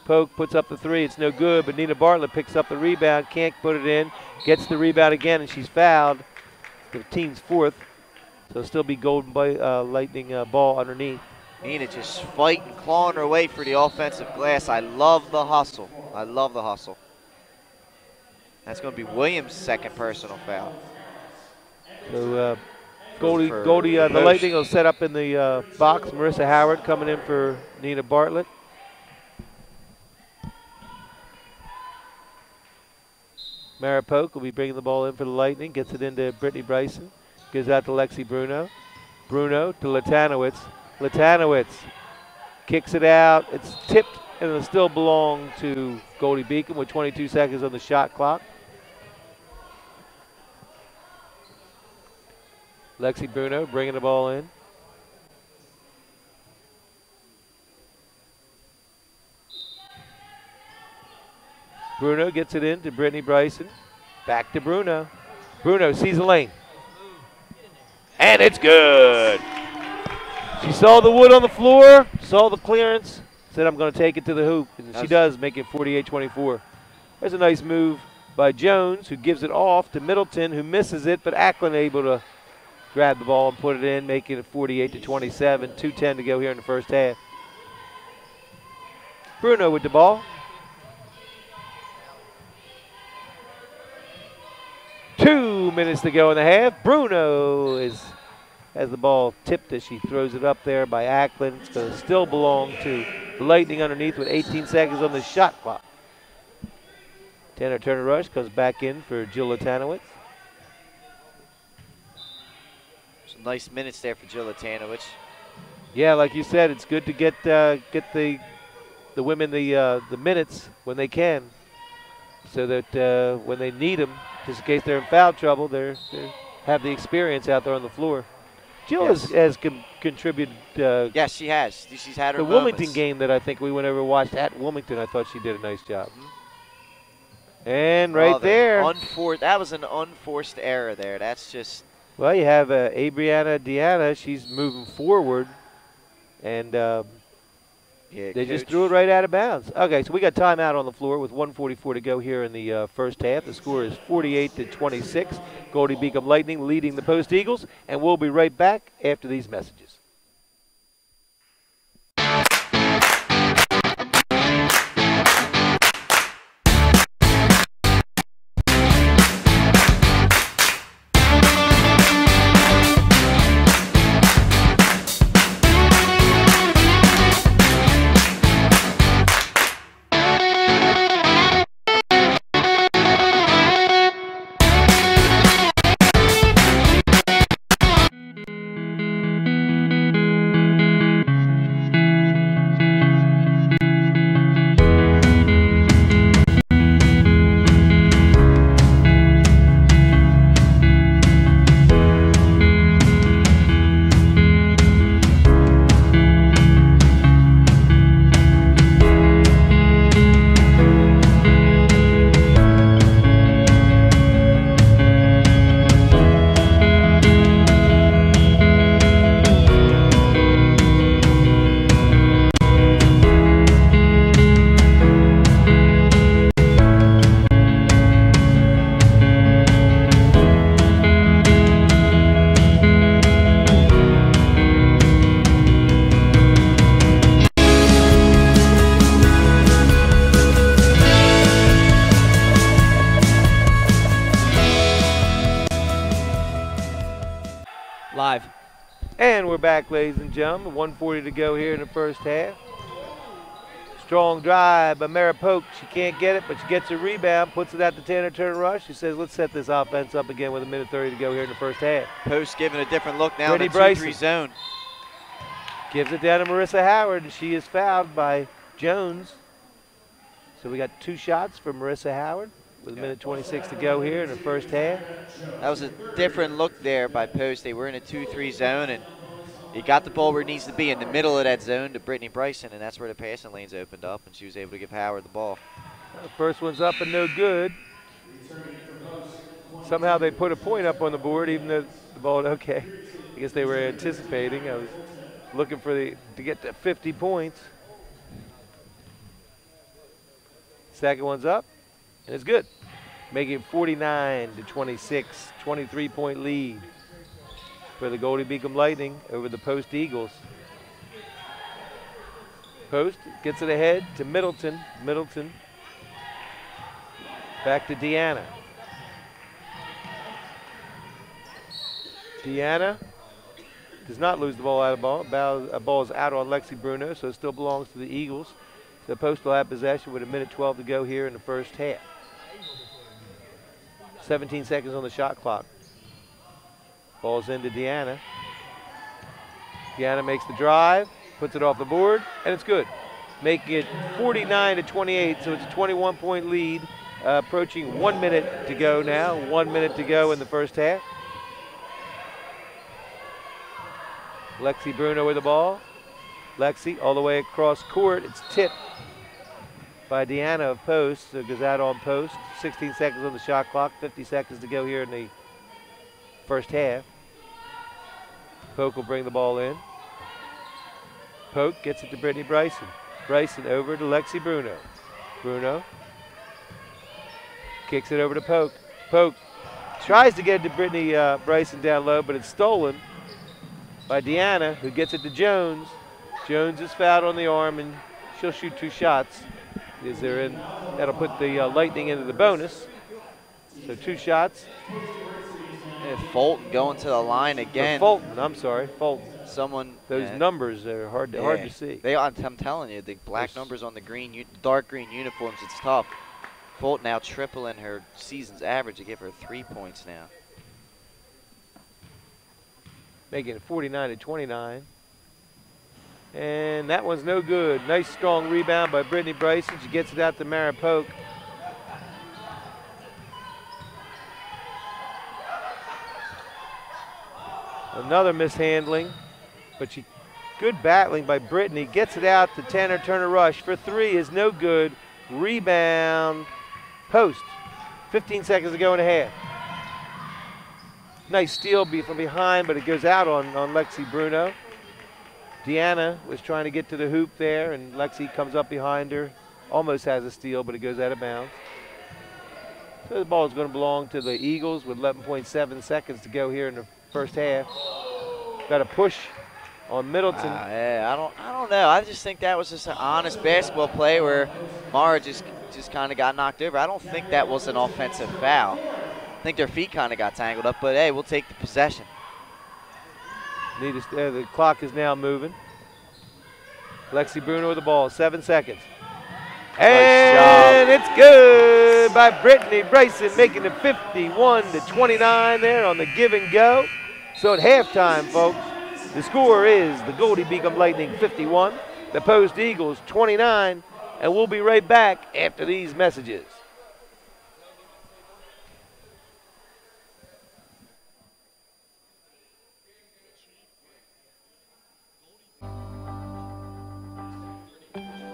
Polk puts up the 3. It's no good, but Nina Bartlett picks up the rebound, can't put it in, gets the rebound again, and she's fouled. The team's 4th, so it'll still be Golden Lightning ball underneath. Nina just fighting, clawing her way for the offensive glass. I love the hustle. I love the hustle. That's going to be Williams' second personal foul. So Goldie, the Lightning will set up in the box. Marissa Howard coming in for Nina Bartlett. Mara Polk will be bringing the ball in for the Lightning. Gets it into Brittany Bryson. Gives out to Lexi Bruno. Bruno to Latanowicz. Latanowicz kicks it out. It's tipped and it'll still belong to Goldie Beacom with 22 seconds on the shot clock. Lexi Bruno bringing the ball in. Bruno gets it in to Brittany Bryson. Back to Bruno. Bruno sees the lane. And it's good. She saw the wood on the floor, saw the clearance, said, I'm going to take it to the hoop. And she does, make it 48-24. There's a nice move by Jones, who gives it off to Middleton, who misses it, but Ackland able to grab the ball and put it in, making it 48-27. 2:10 to go here in the first half. Bruno with the ball. 2 minutes to go in the half. Bruno has the ball tipped as she throws it up there by Ackland. It's going to still belong to the Lightning underneath with 18 seconds on the shot clock. Tanner Turner Rush comes back in for Jill Latanowicz. Some nice minutes there for Jill Latanowicz. Yeah, like you said, it's good to get the women the minutes when they can, so that when they need them, just in case they're in foul trouble, they have the experience out there on the floor. Jill has contributed. Yes, she has. She's had her the moments. Wilmington game that I think we went over and watched at Wilmington, I thought she did a nice job. And right there. That was an unforced error there. That's just. Well, you have Abriana Deanna. She's moving forward. And they just threw it right out of bounds. Okay, so we got timeout on the floor with 1:44 to go here in the first half. The score is 48-26. Goldie Beacom Lightning leading the Post Eagles. And we'll be right back after these messages. Live. And we're back, ladies and gentlemen. 1:40 to go here in the first half. Strong drive by Mara Polk. She can't get it, but she gets a rebound, puts it out to Tanner Turner Rush. She says, let's set this offense up again with 1:30 to go here in the first half. Post giving a different look now in the Brighton 2-3 zone. Gives it down to Marissa Howard, and she is fouled by Jones. So we got 2 shots for Marissa Howard with 1:26 to go here in the first half. That was a different look there by Post. They were in a 2-3 zone, and he got the ball where it needs to be in the middle of that zone to Brittany Bryson, and that's where the passing lanes opened up, and she was able to give Howard the ball. First one's up and no good. Somehow they put a point up on the board, even though the ball, okay. I guess they were anticipating. I was looking for to get to 50 points. Second one's up, and it's good. Making it 49-26, 23-point lead for the Goldie Beacom Lightning over the Post Eagles. Post gets it ahead to Middleton. Middleton back to Deanna. Deanna does not lose the ball out of ball. Ball is out on Lexi Bruno, so it still belongs to the Eagles. The Post will have possession with 1:12 to go here in the first half. 17 seconds on the shot clock. Ball's into Deanna. Deanna makes the drive, puts it off the board, and it's good. Making it 49-28, so it's a 21-point lead. Approaching 1 minute to go now. 1 minute to go in the first half. Lexi Bruno with the ball. Lexi all the way across court. It's tipped by Deanna of post. So it goes out on post. 16 seconds on the shot clock. 50 seconds to go here in the first half. Polk will bring the ball in. Polk gets it to Brittany Bryson. Bryson over to Lexi Bruno. Bruno kicks it over to Polk. Polk tries to get it to Brittany Bryson down low, but it's stolen by Deanna, who gets it to Jones. Jones is fouled on the arm, and she'll shoot 2 shots. That'll put the Lightning into the bonus. So 2 shots. And Fulton going to the line again. Fulton, I'm sorry, Fulton. Those numbers are hard to see. I'm telling you, the black numbers on the green, dark green uniforms, it's tough. Fulton now tripling her season's average to give her 3 points now. Making it 49-29. And that one's no good. Nice strong rebound by Brittany Bryson. She gets it out to Mara Polk. Another mishandling, but good battling by Brittany. Gets it out to Tanner Turner-Rush for 3 is no good. Rebound, post. 15 seconds to go in the half. Nice steal from behind, but it goes out on Lexi Bruno. Deanna was trying to get to the hoop there, and Lexi comes up behind her. Almost has a steal, but it goes out of bounds. So the ball is going to belong to the Eagles with 11.7 seconds to go here in the first half. Got a push on Middleton. Yeah, I don't know. I just think that was just an honest basketball play where Mara just kind of got knocked over. I don't think that was an offensive foul. I think their feet kind of got tangled up, but hey, we'll take the possession. The clock is now moving. Lexi Bruno with the ball, 7 seconds. And it's good by Brittany Bryson, making it 51-29 there on the give and go. So at halftime, folks, the score is the Goldie Beacom Lightning 51, the Post Eagles 29, and we'll be right back after these messages.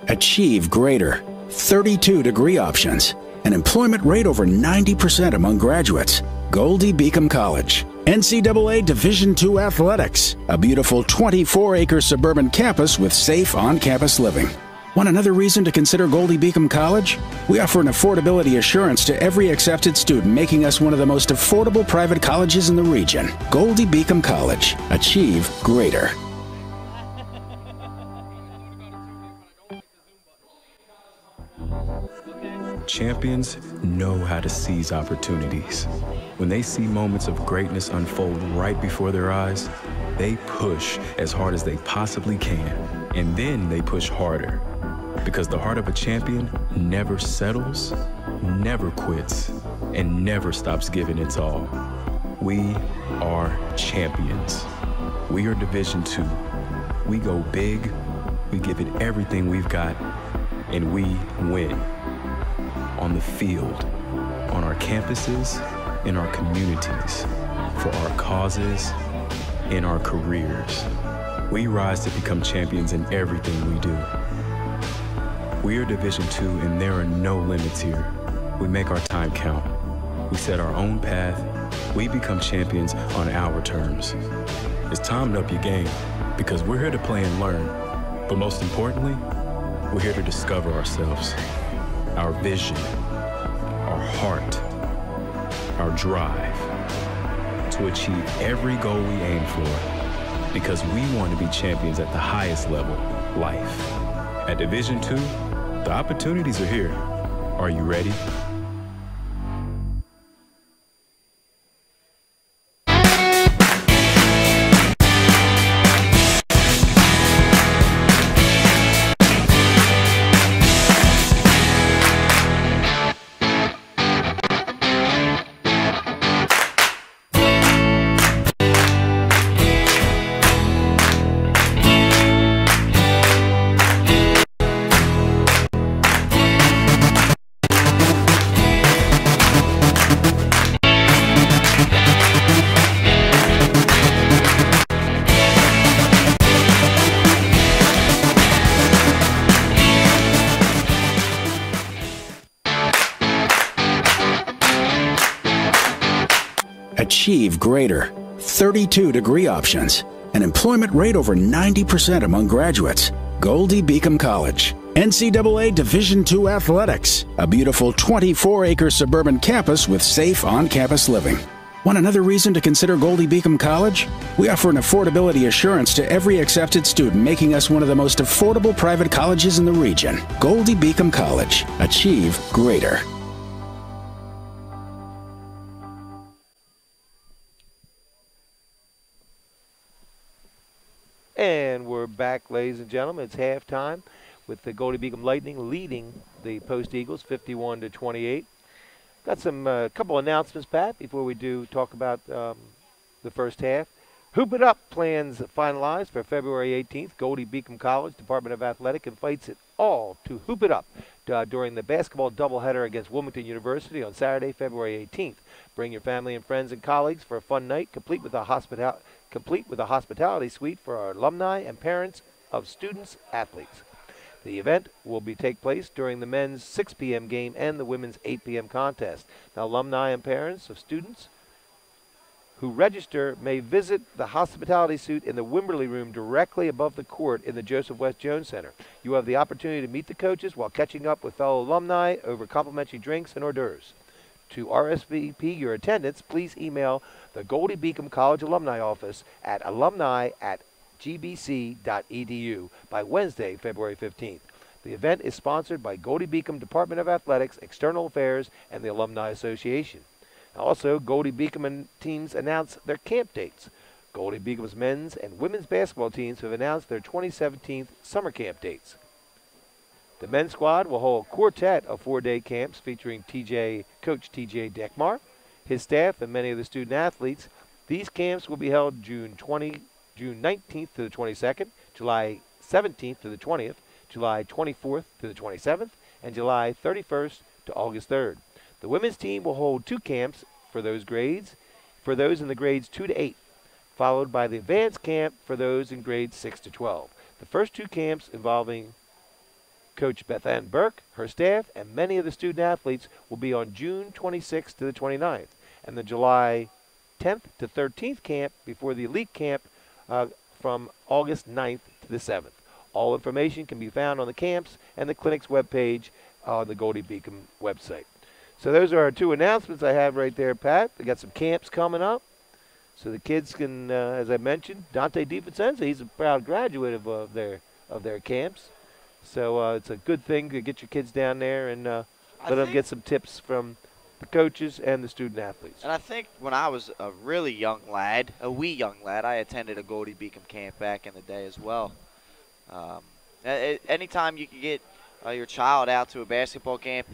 Achieve greater 32-degree options. An employment rate over 90% among graduates. Goldie Beacom College. NCAA Division II athletics. A beautiful 24-acre suburban campus with safe on-campus living. Want another reason to consider Goldie Beacom College? We offer an affordability assurance to every accepted student, making us one of the most affordable private colleges in the region. Goldie Beacom College. Achieve greater. Champions know how to seize opportunities. When they see moments of greatness unfold right before their eyes, they push as hard as they possibly can, and then they push harder. Because the heart of a champion never settles, never quits, and never stops giving its all. We are champions. We are Division II. We go big, we give it everything we've got, and we win. On the field, on our campuses, in our communities, for our causes, in our careers. We rise to become champions in everything we do. We are Division II, and there are no limits here. We make our time count. We set our own path. We become champions on our terms. It's time to up your game, because we're here to play and learn. But most importantly, we're here to discover ourselves, our vision, our heart, our drive, to achieve every goal we aim for, because we want to be champions at the highest level, life. At Division II, the opportunities are here. Are you ready? Achieve greater. 32 degree options. An employment rate over 90% among graduates. Goldie Beacom College. NCAA Division II athletics. A beautiful 24-acre suburban campus with safe on-campus living. Want another reason to consider Goldie Beacom College? We offer an affordability assurance to every accepted student, making us one of the most affordable private colleges in the region. Goldie Beacom College. Achieve greater. And we're back, ladies and gentlemen. It's halftime with the Goldie Beacom Lightning leading the Post Eagles 51-28. Got some couple announcements, Pat, before we do talk about the first half. Hoop It Up plans finalized for February 18th. Goldie Beacom College Department of Athletic invites it all to Hoop It Up during the basketball doubleheader against Wilmington University on Saturday, February 18th. Bring your family and friends and colleagues for a fun night, complete with a hospitality suite for our alumni and parents of students athletes. The event will take place during the men's 6 p.m. game and the women's 8 p.m. contest. Now, alumni and parents of students who register may visit the hospitality suite in the Wimberley Room directly above the court in the Joseph West Jones Center. You have the opportunity to meet the coaches while catching up with fellow alumni over complimentary drinks and hors d'oeuvres. To RSVP your attendance, please email the Goldie Beacom College Alumni Office at alumni@gbc.edu by Wednesday, February 15th. The event is sponsored by Goldie Beacom Department of Athletics, External Affairs, and the Alumni Association. Also, Goldie Beacom teams announce their camp dates. Goldie Beacom's men's and women's basketball teams have announced their 2017 summer camp dates. The men's squad will hold a quartet of 4-day camps featuring Coach T.J. Deckmar, his staff, and many of the student athletes. These camps will be held June 19th to the 22nd, July 17th to the 20th, July 24th to the 27th, and July 31st to August 3rd. The women's team will hold 2 camps for those in the grades 2 to 8, followed by the advanced camp for those in grades 6 to 12. The first 2 camps involving Coach Beth Ann Burke, her staff, and many of the student athletes will be on June 26th to the 29th, and the July 10th to 13th camp before the elite camp from August 9th to the 7th. All information can be found on the camps and the clinic's webpage on the Goldie Beacom website. So those are our 2 announcements I have right there, Pat. We got some camps coming up, so the kids can, as I mentioned, Dante DiVincenzo, he's a proud graduate of their camps. So it's a good thing to get your kids down there and let them get some tips from the coaches and the student athletes. And I think when I was a really young lad, I attended a Goldie Beacom camp back in the day as well. Anytime you can get your child out to a basketball camp,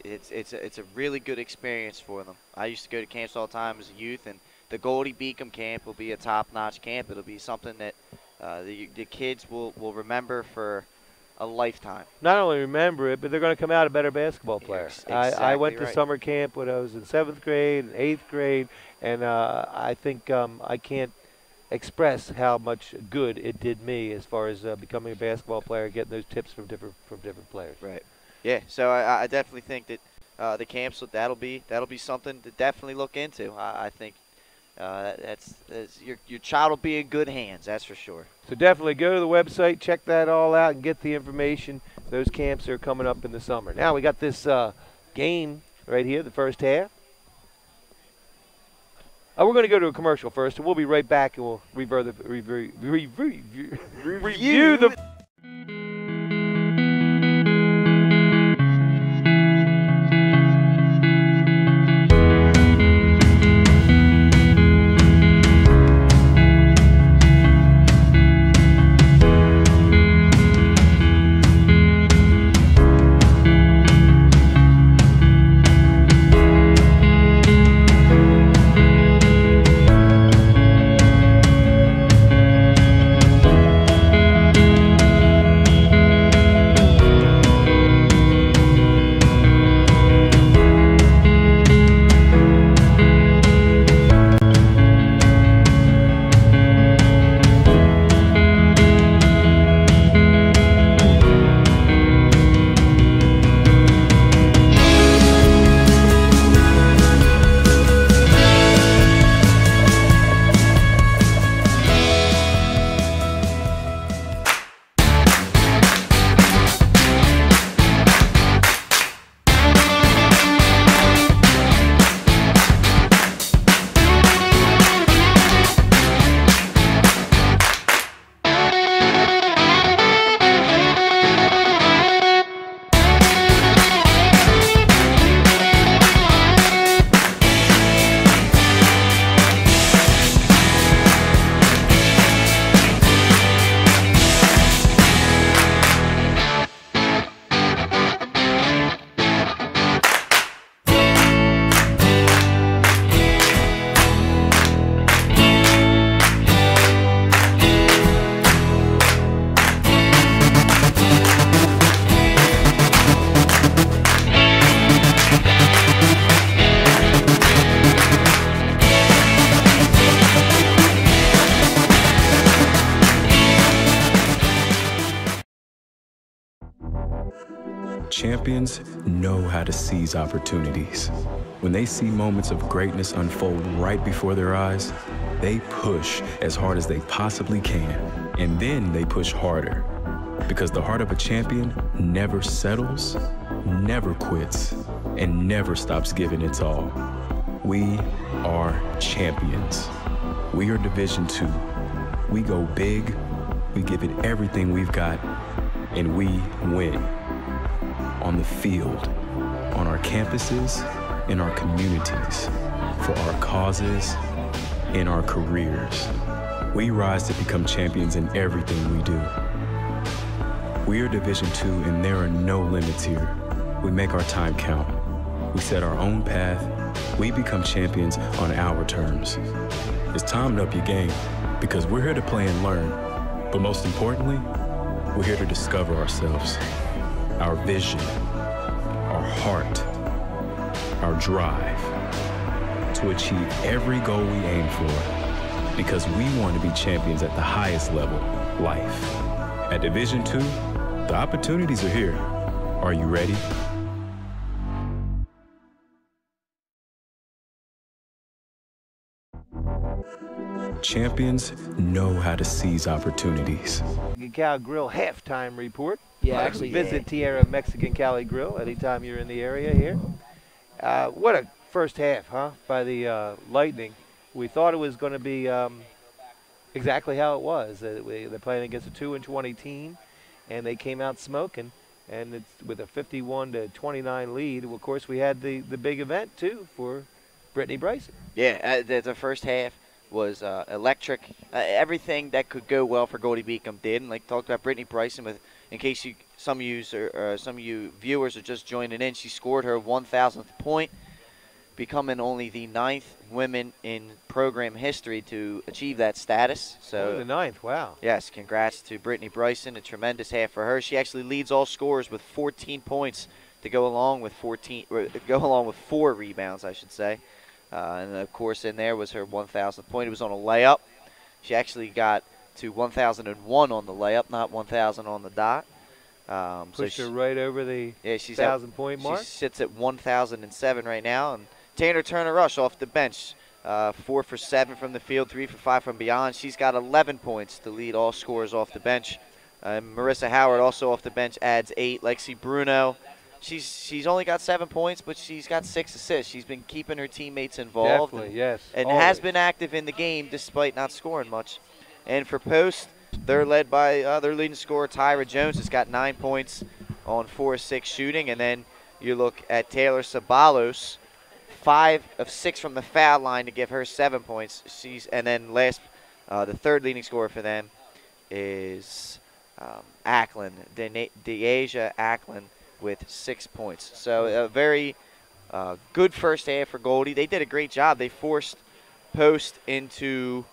it's a really good experience for them. I used to go to camps all the time as a youth, and the Goldie Beacom camp will be a top-notch camp. It'll be something that the kids will remember for a lifetime. Not only remember it, but they're going to come out a better basketball player. Yes, exactly I went to right. summer camp when I was in 7th grade and 8th grade, and I think I can't express how much good it did me as far as becoming a basketball player, getting those tips from different players. Right. Yeah. So I definitely think that the camps that'll be something to definitely look into. I think that's your child will be in good hands. That's for sure. So definitely go to the website, check that all out, and get the information. Those camps are coming up in the summer. Now we got this game right here, the first half. We're going to go to a commercial first, and we'll be right back, and we'll review the Champions know how to seize opportunities. When they see moments of greatness unfold right before their eyes, they push as hard as they possibly can, and then they push harder. Because the heart of a champion never settles, never quits, and never stops giving its all. We are champions. We are Division II. We go big, we give it everything we've got, and we win. On the field, on our campuses, in our communities, for our causes, in our careers. We rise to become champions in everything we do. We are Division II, and there are no limits here. We make our time count. We set our own path. We become champions on our terms. It's time to up your game, because we're here to play and learn. But most importantly, we're here to discover ourselves, our vision, our heart, our drive, to achieve every goal we aim for, because we want to be champions at the highest level, life. At Division II, the opportunities are here. Are you ready? Champions know how to seize opportunities. Cal Grill halftime report. Yeah, actually, visit Tierra Mexican Cali Grill anytime you're in the area here. What a first half, huh, by the Lightning. We thought it was going to be exactly how it was. They're playing against a 2-20 team, and they came out smoking, and it's with a 51-29 lead. Of course, we had the big event, too, for Brittany Bryson. Yeah, the first half was electric. Everything that could go well for Goldie Beacom did. And like talked about Brittany Bryson, with in case some of you viewers are just joining in, she scored her 1,000th point, becoming only the 9th woman in program history to achieve that status. So the 9th, wow. Yes, congrats to Brittany Bryson. A tremendous half for her. She actually leads all scorers with 14 points to go along with 4 rebounds, I should say. And, of course, in there was her 1,000th point. It was on a layup. She actually got to 1,001 on the layup, not 1,000 on the dot. Pushed her right over the 1,000-point mark. She sits at 1,007 right now. And Tanner Turner-Rush off the bench, 4 for 7 from the field, 3 for 5 from beyond. She's got 11 points to lead all scorers off the bench. Marissa Howard also off the bench adds 8. Lexi Bruno. She's only got 7 points, but she's got 6 assists. She's been keeping her teammates involved. Definitely, yes. And always has been active in the game despite not scoring much. And for Post, they're led by their leading scorer, Tyra Jones, has got 9 points on 4 of 6 shooting. And then you look at Taylor Sabalos, 5 of 6 from the foul line to give her 7 points. And then last, the third leading scorer for them is Ackland, Deasia Ackland, with 6 points. So a very good first half for Goldie. They did a great job. They forced Post into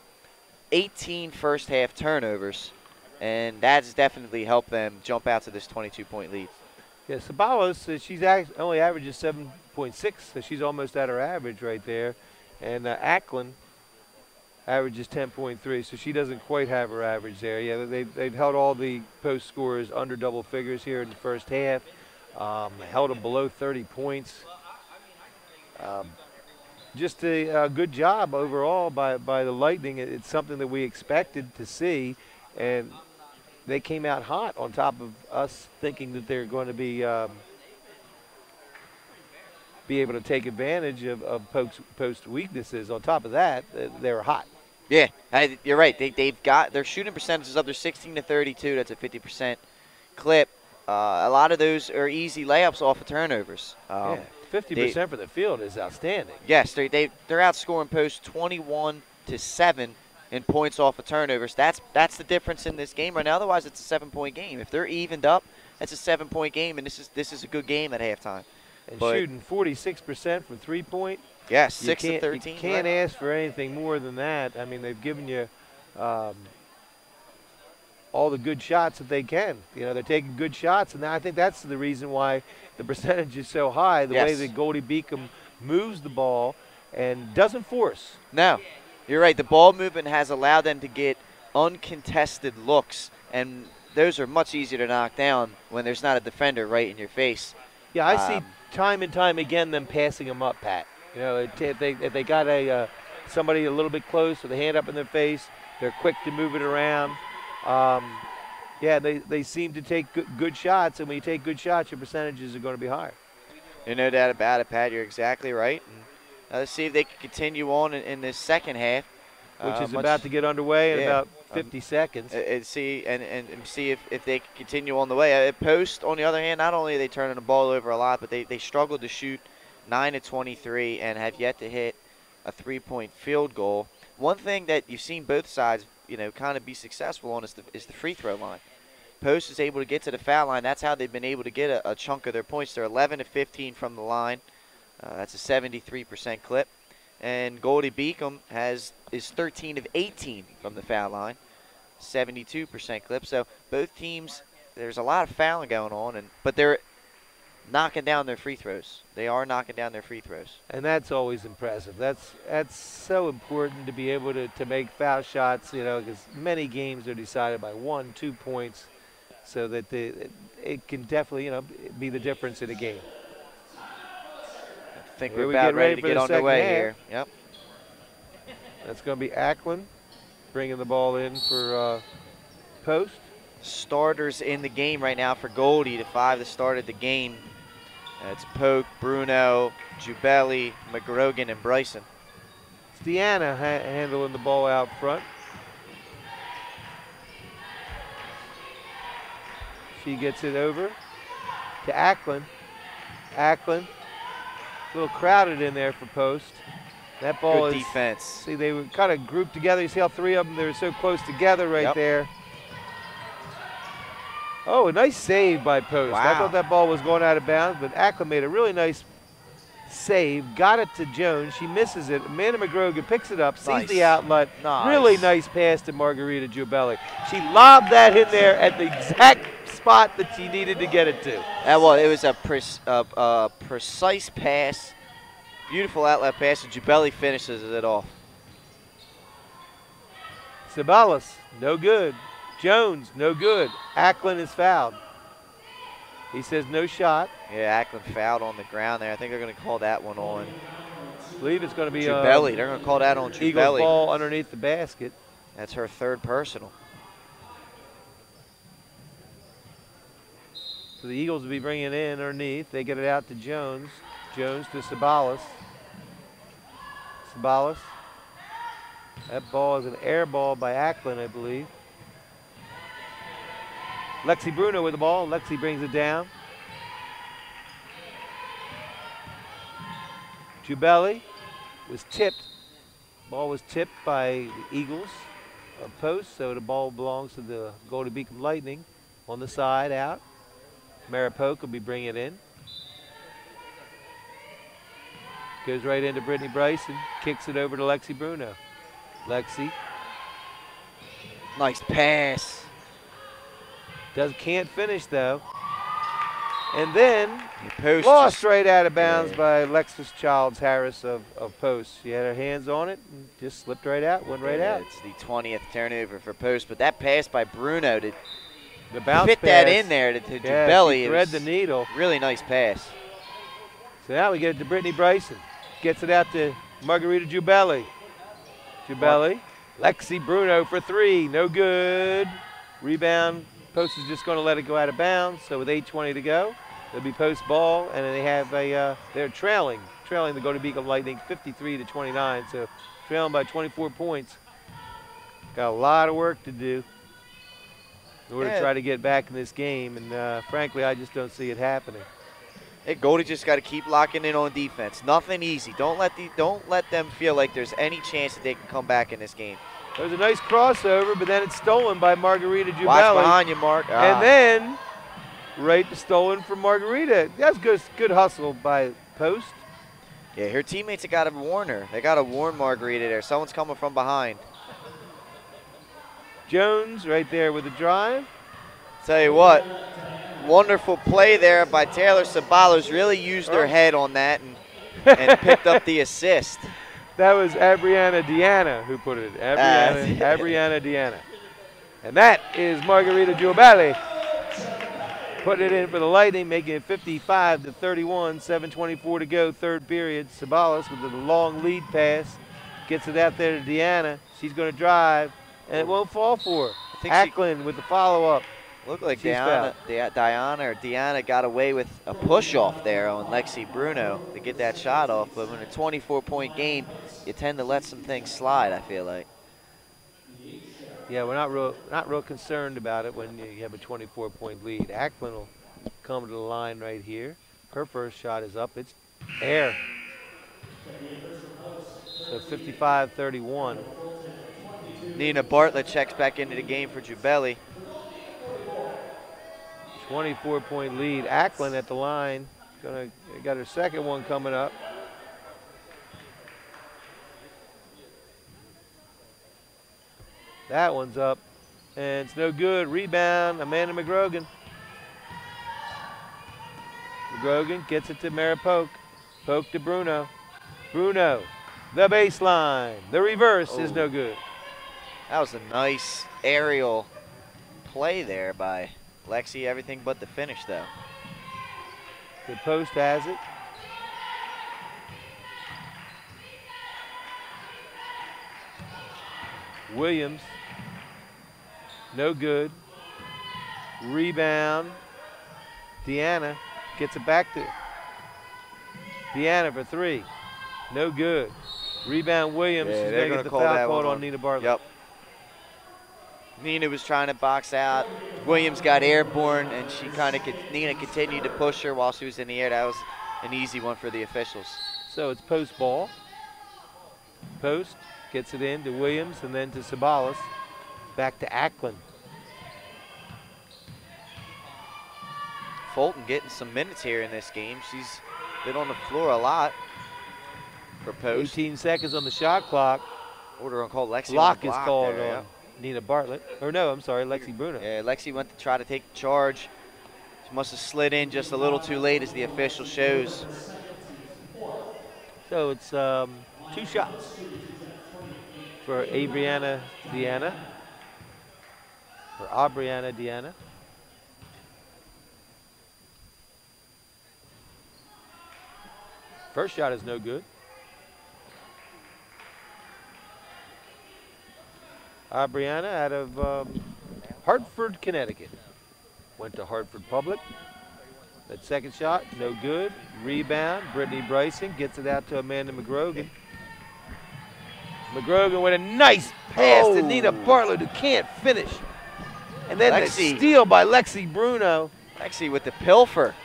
18 first half turnovers, and that's definitely helped them jump out to this 22-point lead. Yeah, Sabalos, she's only averages 7.6, so she's almost at her average right there. And Ackland averages 10.3, so she doesn't quite have her average there. Yeah, they've held all the Post scorers under double figures here in the first half. Held them below 30 points. Just a good job overall by the Lightning. It's something that we expected to see, and they came out hot on top of us thinking that they're going to be able to take advantage of Post weaknesses. On top of that, they were hot. Yeah, you're right. They've got their shooting percentages up. They're 16-32. That's a 50% clip. A lot of those are easy layups off of turnovers. Yeah, 50% for the field is outstanding. Yes, they're outscoring Post 21-7 in points off of turnovers. That's the difference in this game right now. Otherwise, it's a 7-point game. If they're evened up, that's a 7-point game, and this is a good game at halftime. And shooting 46% from 3-point. Yes, 6 of 13. You can't ask for anything more than that. I mean, they've given you all the good shots that they can. You know, they're taking good shots, and I think that's the reason why the percentage is so high, the way that Goldie Beacom moves the ball and doesn't force. No, you're right. The ball movement has allowed them to get uncontested looks, and those are much easier to knock down when there's not a defender right in your face. Yeah, I see time and time again them passing them up, Pat. You know, if they got somebody a little bit close with a hand up in their face, they're quick to move it around. Yeah, they seem to take good shots, and when you take good shots, your percentages are going to be higher. There's no doubt about it, Pat. You're exactly right. And let's see if they can continue on in this second half. Which is about to get underway in about 50 seconds. And see if they can continue on the way. At Post, on the other hand, not only are they turning the ball over a lot, but they struggled to shoot 9 of 23 and have yet to hit a 3-point field goal. One thing that you've seen both sides, kind of be successful on is the free throw line. Post is able to get to the foul line. That's how they've been able to get a chunk of their points. They're 11 of 15 from the line. That's a 73% clip. And Goldie Beacom is 13 of 18 from the foul line, 72% clip. So both teams, there's a lot of fouling going on, but they're knocking down their free throws. They are knocking down their free throws. And that's always impressive. That's so important to be able to make foul shots, because many games are decided by 1-2 points, so that it can definitely, be the difference in a game. I think we're about ready to get underway here. Yep. That's going to be Ackland bringing the ball in for Post. Starters in the game right now for Goldie, the 5 that started the game. It's Polk, Bruno, Jubelli, McGrogan, and Bryson. It's Deanna handling the ball out front. She gets it over to Ackland. Ackland. A little crowded in there for Post. That ball Good is defense. See, they were kind of grouped together. You see how 3 of them, they're so close together right there. Oh, a nice save by Post. Wow. I thought that ball was going out of bounds, but Ackland made a really nice save. Got it to Jones. She misses it. Amanda McGrogan picks it up, sees the outlet. Nice. Really nice pass to Margarita Jubelli. She lobbed that in there at the exact spot that she needed to get it to. It was a precise pass. Beautiful outlet pass, and Jubelli finishes it off. Sabalas, no good. Jones, no good. Ackland is fouled. He says no shot. Yeah, Ackland fouled on the ground there. I think they're going to call that one on. I believe it's going to be Jubelli. They're going to call that on Jubelli. Eagles ball underneath the basket. That's her 3rd personal. So the Eagles will be bringing it in underneath. They get it out to Jones. Jones to Sabalas. Sabalas. That ball is an air ball by Ackland, I believe. Lexi Bruno with the ball. Lexi brings it down. Jubelli was tipped. Ball was tipped by the Eagles Post, so the ball belongs to the Goldie Beacom Lightning. On the side out. Maripoke will be bringing it in. Goes right into Brittany Bryson. Kicks it over to Lexi Bruno. Lexi. Nice pass. Can't finish though. And then Post lost right out of bounds by Lexus Childs Harris of Post. She had her hands on it and just slipped right out, went right out. It's the 20th turnover for Post, but that pass by Bruno to the bounce fit pass, that in there to Jubelli. Thread the needle. Really nice pass. So now we get it to Brittany Bryson. Gets it out to Margarita Jubelli. Jubelli. Lexi Bruno for 3. No good. Rebound. Post is just going to let it go out of bounds. So with 8:20 to go, it'll be Post ball, and then they have they're trailing the Goldie Beacom Lightning 53-29. So trailing by 24 points. Got a lot of work to do in order to try to get back in this game, and frankly, I just don't see it happening. Hey, Goldie just got to keep locking in on defense. Nothing easy. Don't let them feel like there's any chance that they can come back in this game. There's a nice crossover, but then it's stolen by Margarita Jubelli. Watch behind you, Mark. And then stolen from Margarita. That's good hustle by Post. Yeah, her teammates have got to warn her. They got to warn Margarita there. Someone's coming from behind. Jones right there with the drive. Tell you what, wonderful play there by Taylor Sabalos. Really used her head on that and picked up the assist. That was Abriana Deanna who put it in. Abriana Deanna. And that is Margarita Jubali putting it in for the Lightning, making it 55-31, 7:24 to go, third period. Sabalas with the long lead pass, gets it out there to Deanna. She's going to drive, and it won't fall for her. Acklin with the follow-up. Looked like Diana got away with a push-off there on Lexi Bruno to get that shot off, but in a 24-point game, you tend to let some things slide, I feel like. Yeah, we're not real concerned about it when you have a 24-point lead. Acklin will come to the line right here. Her first shot is up. It's air. So 55-31. Nina Bartlett checks back into the game for Jubeli. 24-point lead. Acklin at the line. Got her second one coming up. That one's up, and it's no good. Rebound, Amanda McGrogan. McGrogan gets it to Mara Polk. Polk to Bruno. Bruno, the baseline. The reverse is no good. That was a nice aerial play there by Lexi. Everything but the finish, though. The post has it. Williams. No good. Rebound. Deanna gets it back to Deanna for three. No good. Rebound Williams. Yeah, she's going to get the foul called on Nina Bartlett. Yep. Nina was trying to box out. Williams got airborne, and Nina continued to push her while she was in the air. That was an easy one for the officials. So it's post ball. Post gets it in to Williams and then to Sabalas. Back to Acklin. Fulton getting some minutes here in this game. She's been on the floor a lot for post. 18 seconds on the shot clock. Order on call. Lexi. Block is called on Nina Bartlett. Or no, I'm sorry, Lexi Bruno. Yeah, Lexi went to try to take the charge. She must have slid in just a little too late, as the official shows. So it's 2 shots for Abriana Deanna. For Abriana Deanna. First shot is no good. Abriana out of Hartford, Connecticut. Went to Hartford Public. That second shot, no good. Rebound, Brittany Bryson gets it out to Amanda McGrogan. McGrogan with a nice pass to Nina Bartlett, who can't finish. And then the steal by Lexi Bruno. Lexi with the pilfer.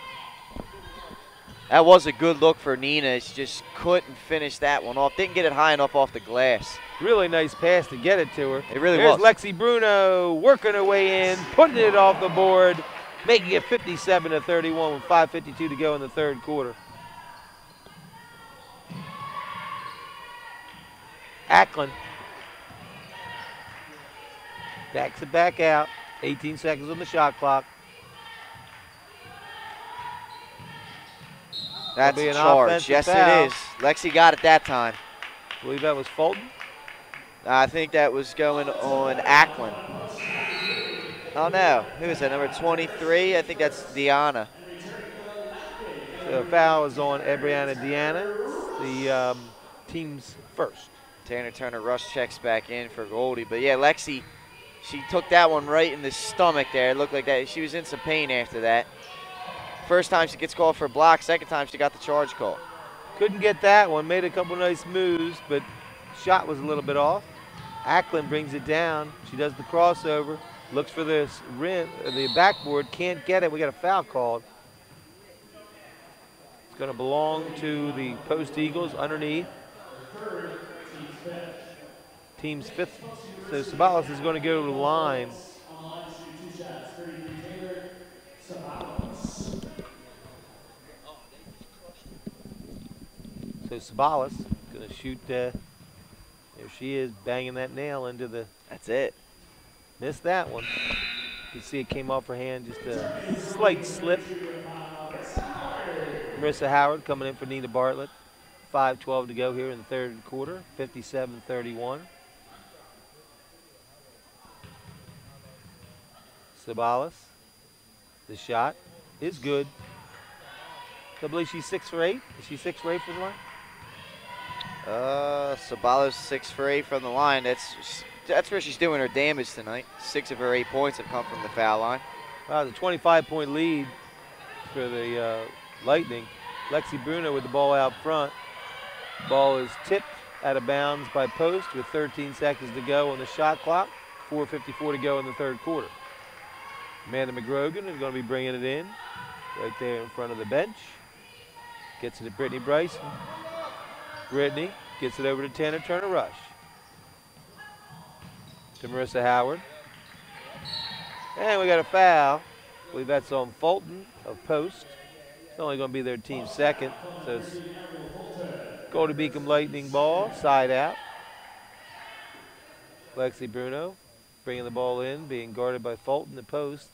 That was a good look for Nina. She just couldn't finish that one off. Didn't get it high enough off the glass. Really nice pass to get it to her. It really was. was. Lexi Bruno working her way in, putting it off the board, making it 57-31 with 5:52 to go in the third quarter. Acklin backs it back out. 18 seconds on the shot clock. That's a charge. Yes, foul. it is. Lexi got it that time. I believe that was Fulton. I think that was going on Acklin. Oh, no. Who is that, number 23? I think that's Deanna. So the foul is on Abriana Deanna, the team's first. Tanner Turner Rush checks back in for Goldie. But, yeah, Lexi, she took that one right in the stomach there. It looked like that. She was in some pain after that. First time she gets called for a block. Second time she got the charge call. Couldn't get that one. Made a couple nice moves, but shot was a little bit off. Acklin brings it down. She does the crossover. Looks for this rim, the backboard. Can't get it. We got a foul called. It's going to belong to the Post Eagles underneath. Team's fifth. So Sabalas is going to go to the line. So Sabalas going to shoot. There she is, banging that nail into the. That's it. Missed that one. You can see it came off her hand, just a slight slip. Marissa Howard coming in for Nina Bartlett. 5:12 to go here in the third quarter. 57-31. Sabalas. The shot is good. I believe she's 6 for 8. Is she 6 for 8 from the line? Sabalas 6 for 8 from the line. That's where she's doing her damage tonight. 6 of her 8 points have come from the foul line. Wow, the 25-point lead for the Lightning. Lexi Bruno with the ball out front. Ball is tipped out of bounds by Post with 13 seconds to go on the shot clock. 4:54 to go in the third quarter. Amanda McGrogan is going to be bringing it in right there in front of the bench. Gets it to Brittany Bryson. Brittany gets it over to Tanner Turner Rush. To Marissa Howard. And we got a foul. I believe that's on Fulton of Post. It's only going to be their team's second. So it's Goldie Beacom Lightning ball, side out. Lexi Bruno bringing the ball in, being guarded by Fulton at Post.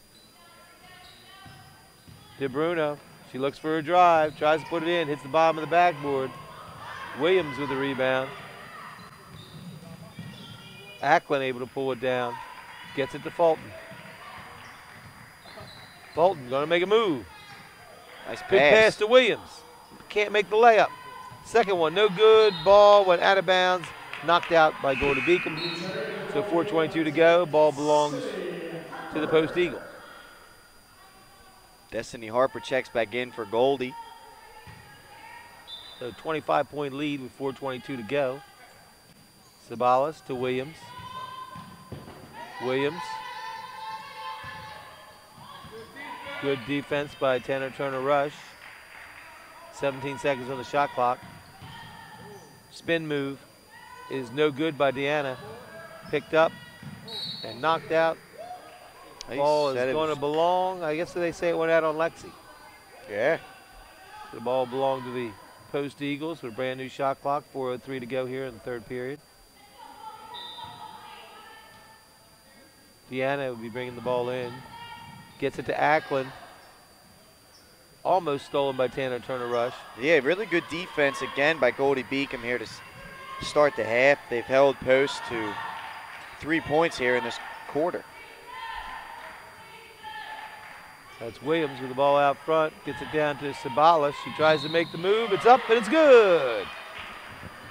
To Bruno. She looks for a drive, tries to put it in, hits the bottom of the backboard. Williams with the rebound. Acklin able to pull it down. Gets it to Fulton. Fulton going to make a move. Nice pass. Good pass to Williams. Can't make the layup. Second one, no good. Ball went out of bounds. Knocked out by Goldie Beacom. So 4:22 to go. Ball belongs to the Post Eagles. Destiny Harper checks back in for Goldie. So 25-point lead with 4:22 to go. Sabalas to Williams. Williams. Good defense by Tanner Turner Rush. 17 seconds on the shot clock. Spin move is no good by Deanna. Picked up and knocked out. Ball is going to belong. I guess they say it went out on Lexi. Yeah. The ball belonged to the Post Eagles with a brand new shot clock. 4:03 to go here in the third period. Deanna will be bringing the ball in. Gets it to Acklin. Almost stolen by Tanner Turner Rush. Yeah, really good defense again by Goldie Beacom here to start the half. They've held Post to 3 points here in this quarter. That's Williams with the ball out front. Gets it down to Sabalas. She tries to make the move. It's up and it's good.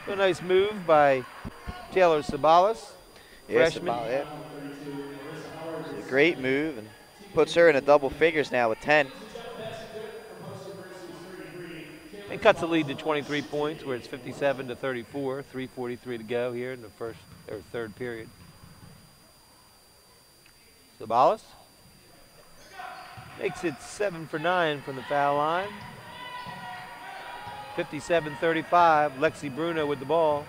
A nice move by Taylor Sabalas. Yeah, Freshman. yeah. It's a great move and puts her in a double figures now with 10. And cuts the lead to 23 points, where it's 57 to 34. 3:43 to go here in the third period. Sabalas makes it 7 for 9 from the foul line. 57-35. Lexi Bruno with the ball.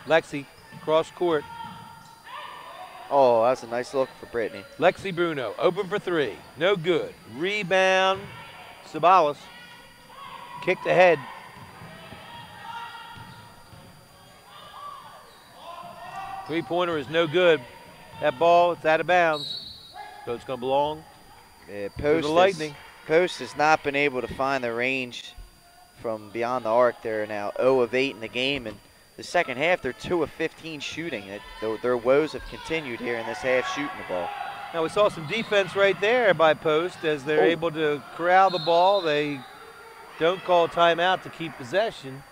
Lexi, cross court. Oh, that's a nice look for Brittany. Lexi Bruno, open for 3. No good. Rebound. Sabalas. Kicked ahead. Three-pointer is no good. That ball, it's out of bounds. So it's going to belong Yeah, to the Lightning. Post has not been able to find the range from beyond the arc. They're now 0 of 8 in the game. And the second half, they're 2 of 15 shooting. Their woes have continued here in this half shooting the ball. Now we saw some defense right there by Post as they're able to corral the ball. They don't call timeout to keep possession.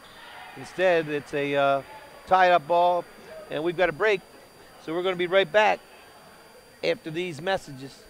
Instead, it's a tied-up ball, and we've got a break. So we're going to be right back after these messages.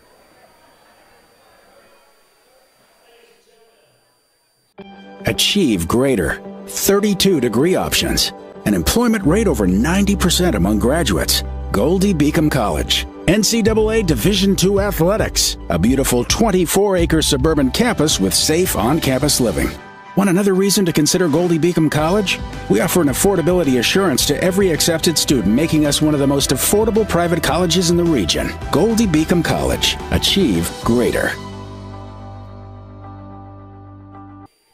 Achieve greater 32-degree options. An employment rate over 90% among graduates. Goldie Beacom College. NCAA Division II athletics. A beautiful 24-acre suburban campus with safe on-campus living. Want another reason to consider Goldie Beacom College? We offer an affordability assurance to every accepted student, making us one of the most affordable private colleges in the region. Goldie Beacom College. Achieve greater.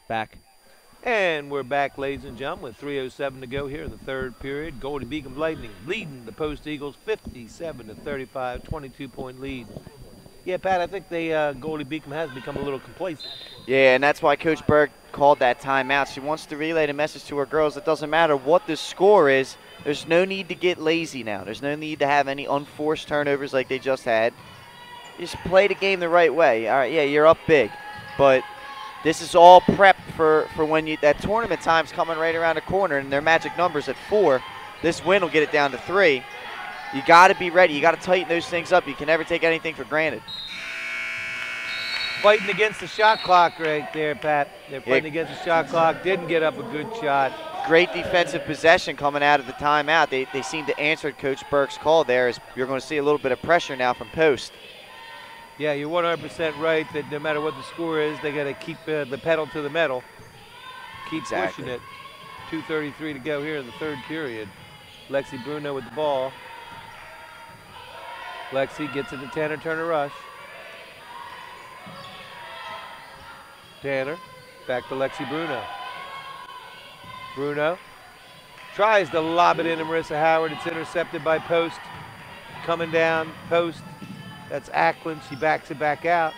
Back. And we're back, ladies and gentlemen, with 3:07 to go here in the third period. Goldie Beacom Lightning leading the Post Eagles 57-35, 22-point lead. Yeah, Pat, I think Goldie Beacom has become a little complacent. Yeah, and that's why Coach Berg called that timeout. She wants to relay the message to her girls. It doesn't matter what the score is. There's no need to get lazy now. There's no need to have any unforced turnovers like they just had. Just play the game the right way. All right, yeah, you're up big, but this is all prep for when that tournament time's coming right around the corner, and their magic numbers at 4. This win will get it down to 3. You got to be ready. You got to tighten those things up. You can never take anything for granted. Fighting against the shot clock right there, Pat. They're fighting against the shot clock. Didn't get up a good shot. Great defensive possession coming out of the timeout. They seem to answer Coach Burke's call there, as you're going to see a little bit of pressure now from Post. Yeah, you're 100% right that no matter what the score is, they got to keep the pedal to the metal. Keep pushing it. 2:33 to go here in the third period. Lexi Bruno with the ball. Lexi gets it to Tanner Turner Rush. Tanner back to Lexi Bruno. Bruno tries to lob it into Marissa Howard. It's intercepted by Post. Coming down, Post. That's Ackland. She backs it back out.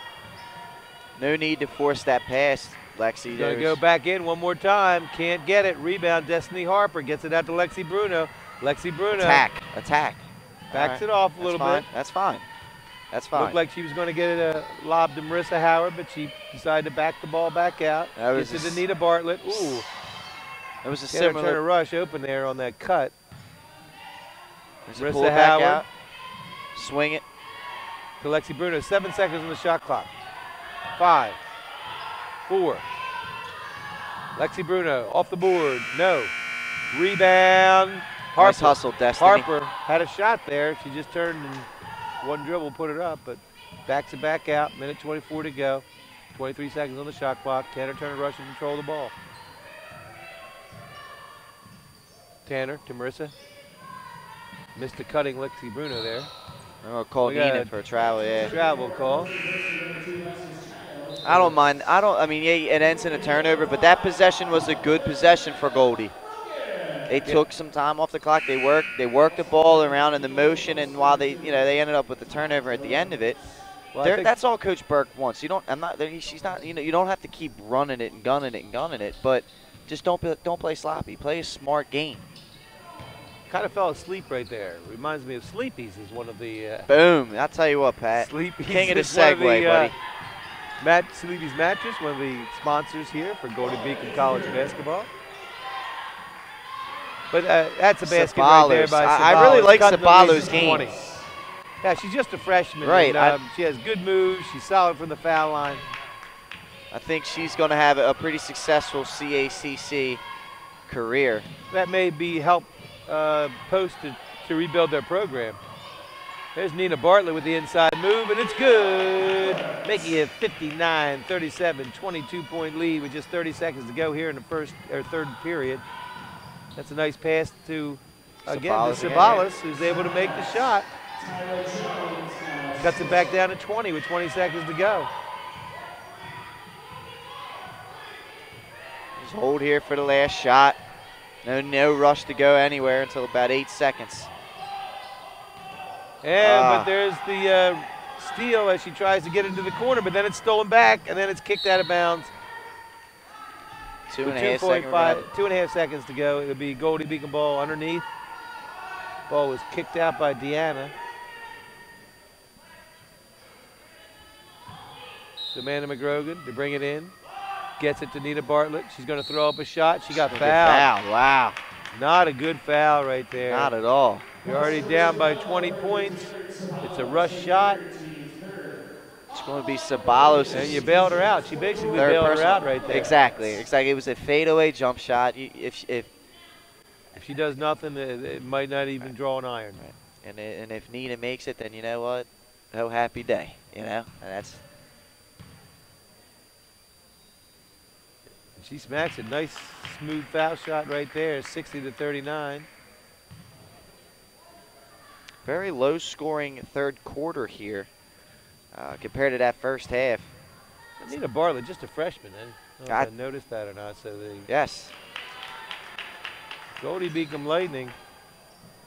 No need to force that pass, Lexi. Gonna go back in one more time. Can't get it. Rebound, Destiny Harper gets it out to Lexi Bruno. Lexi Bruno. Attack. Backs it off a little bit. That's fine. That's fine. Looked like she was going to get it a lob to Marissa Howard, but she decided to back the ball back out. Gets it to Anita Bartlett. Ooh. It was a similar. Turner Rush open there on that cut. Marissa Howard. Out. Swing it. To Lexi Bruno. 7 seconds on the shot clock. 5, 4. Lexi Bruno off the board. No. Rebound. Harper. Nice hustle, Destiny. Harper had a shot there. She just turned and one dribble put it up, but backs it back out. Minute 24 to go. 23 seconds on the shot clock. Tanner Turner Rush in control of the ball. Tanner to Marissa. Missed the cutting Lexi Bruno there. Oh, called Nina for a travel, yeah. Travel call. I don't mind. I mean, yeah, it ends in a turnover, but that possession was a good possession for Goldie. They took some time off the clock. They worked the ball around in the motion, and while they ended up with the turnover at the end of it. Well, that's all Coach Burke wants. You don't. She's not. You don't have to keep running it and gunning it, but just don't play sloppy. Play a smart game. Kind of fell asleep right there. Reminds me of Sleepy's. Is one of the. Boom! I'll tell you what, Pat. Sleepy's king of the segue, buddy. Sleepy's Mattress, one of the sponsors here for Golden Beacon College basketball. But that's a basket right there by Ceballos. I really like Ceballos' game. Yeah, she's just a freshman. Right. And, she has good moves. She's solid from the foul line. I think she's going to have a pretty successful CACC career. That may be help Post to rebuild their program. There's Nina Bartlett with the inside move, and it's good. Making it 59-37, 22-point lead with just 30 seconds to go here in the third period. That's a nice pass to, again, Ceballos, who's able to make the shot. Cuts it back down to 20 with 20 seconds to go. Just hold here for the last shot. No rush to go anywhere until about 8 seconds. But there's the steal as she tries to get into the corner, but then it's stolen back, and then it's kicked out of bounds. 2.5 seconds to go. It'll be Goldie Beacon ball underneath. Ball was kicked out by Deanna. So Amanda McGrogan to bring it in. Gets it to Nina Bartlett. She's going to throw up a shot. She got fouled. Wow. Not a good foul right there. Not at all. You're already down by 20 points. It's a rush shot. It's going to be Ceballos. And you bailed her out. She basically bailed her out right there. Exactly. It was a fadeaway jump shot. If she does nothing, it might not even draw an iron. Right. And if Nina makes it, then you know what? Oh, happy day. And that's. She smacks it. Nice, smooth foul shot right there. 60-39. Very low-scoring third quarter here. Compared to that first half. Nina Bartlett, just a freshman. I don't know if I noticed that or not. Yes. Goldie Beacon Lightning.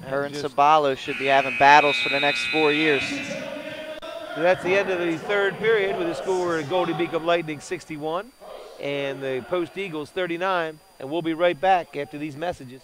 Her and Ceballos should be having battles for the next 4 years. So that's the end of the third period with the score of Goldie Beacon Lightning 61 and the Post Eagles 39. And we'll be right back after these messages.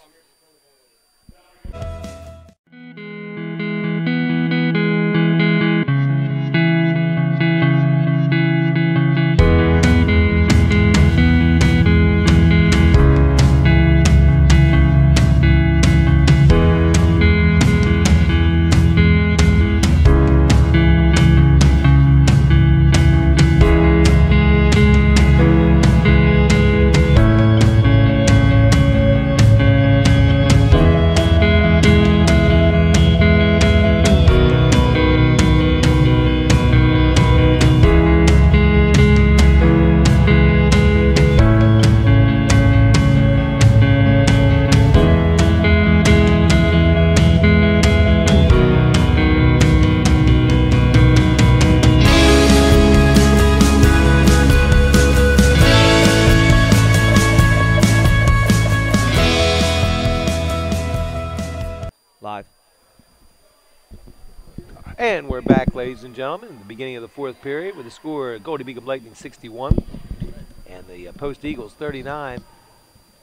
live. And we're back, ladies and gentlemen, in the beginning of the fourth period with the score Goldie Beacom Lightning 61 and the Post Eagles 39.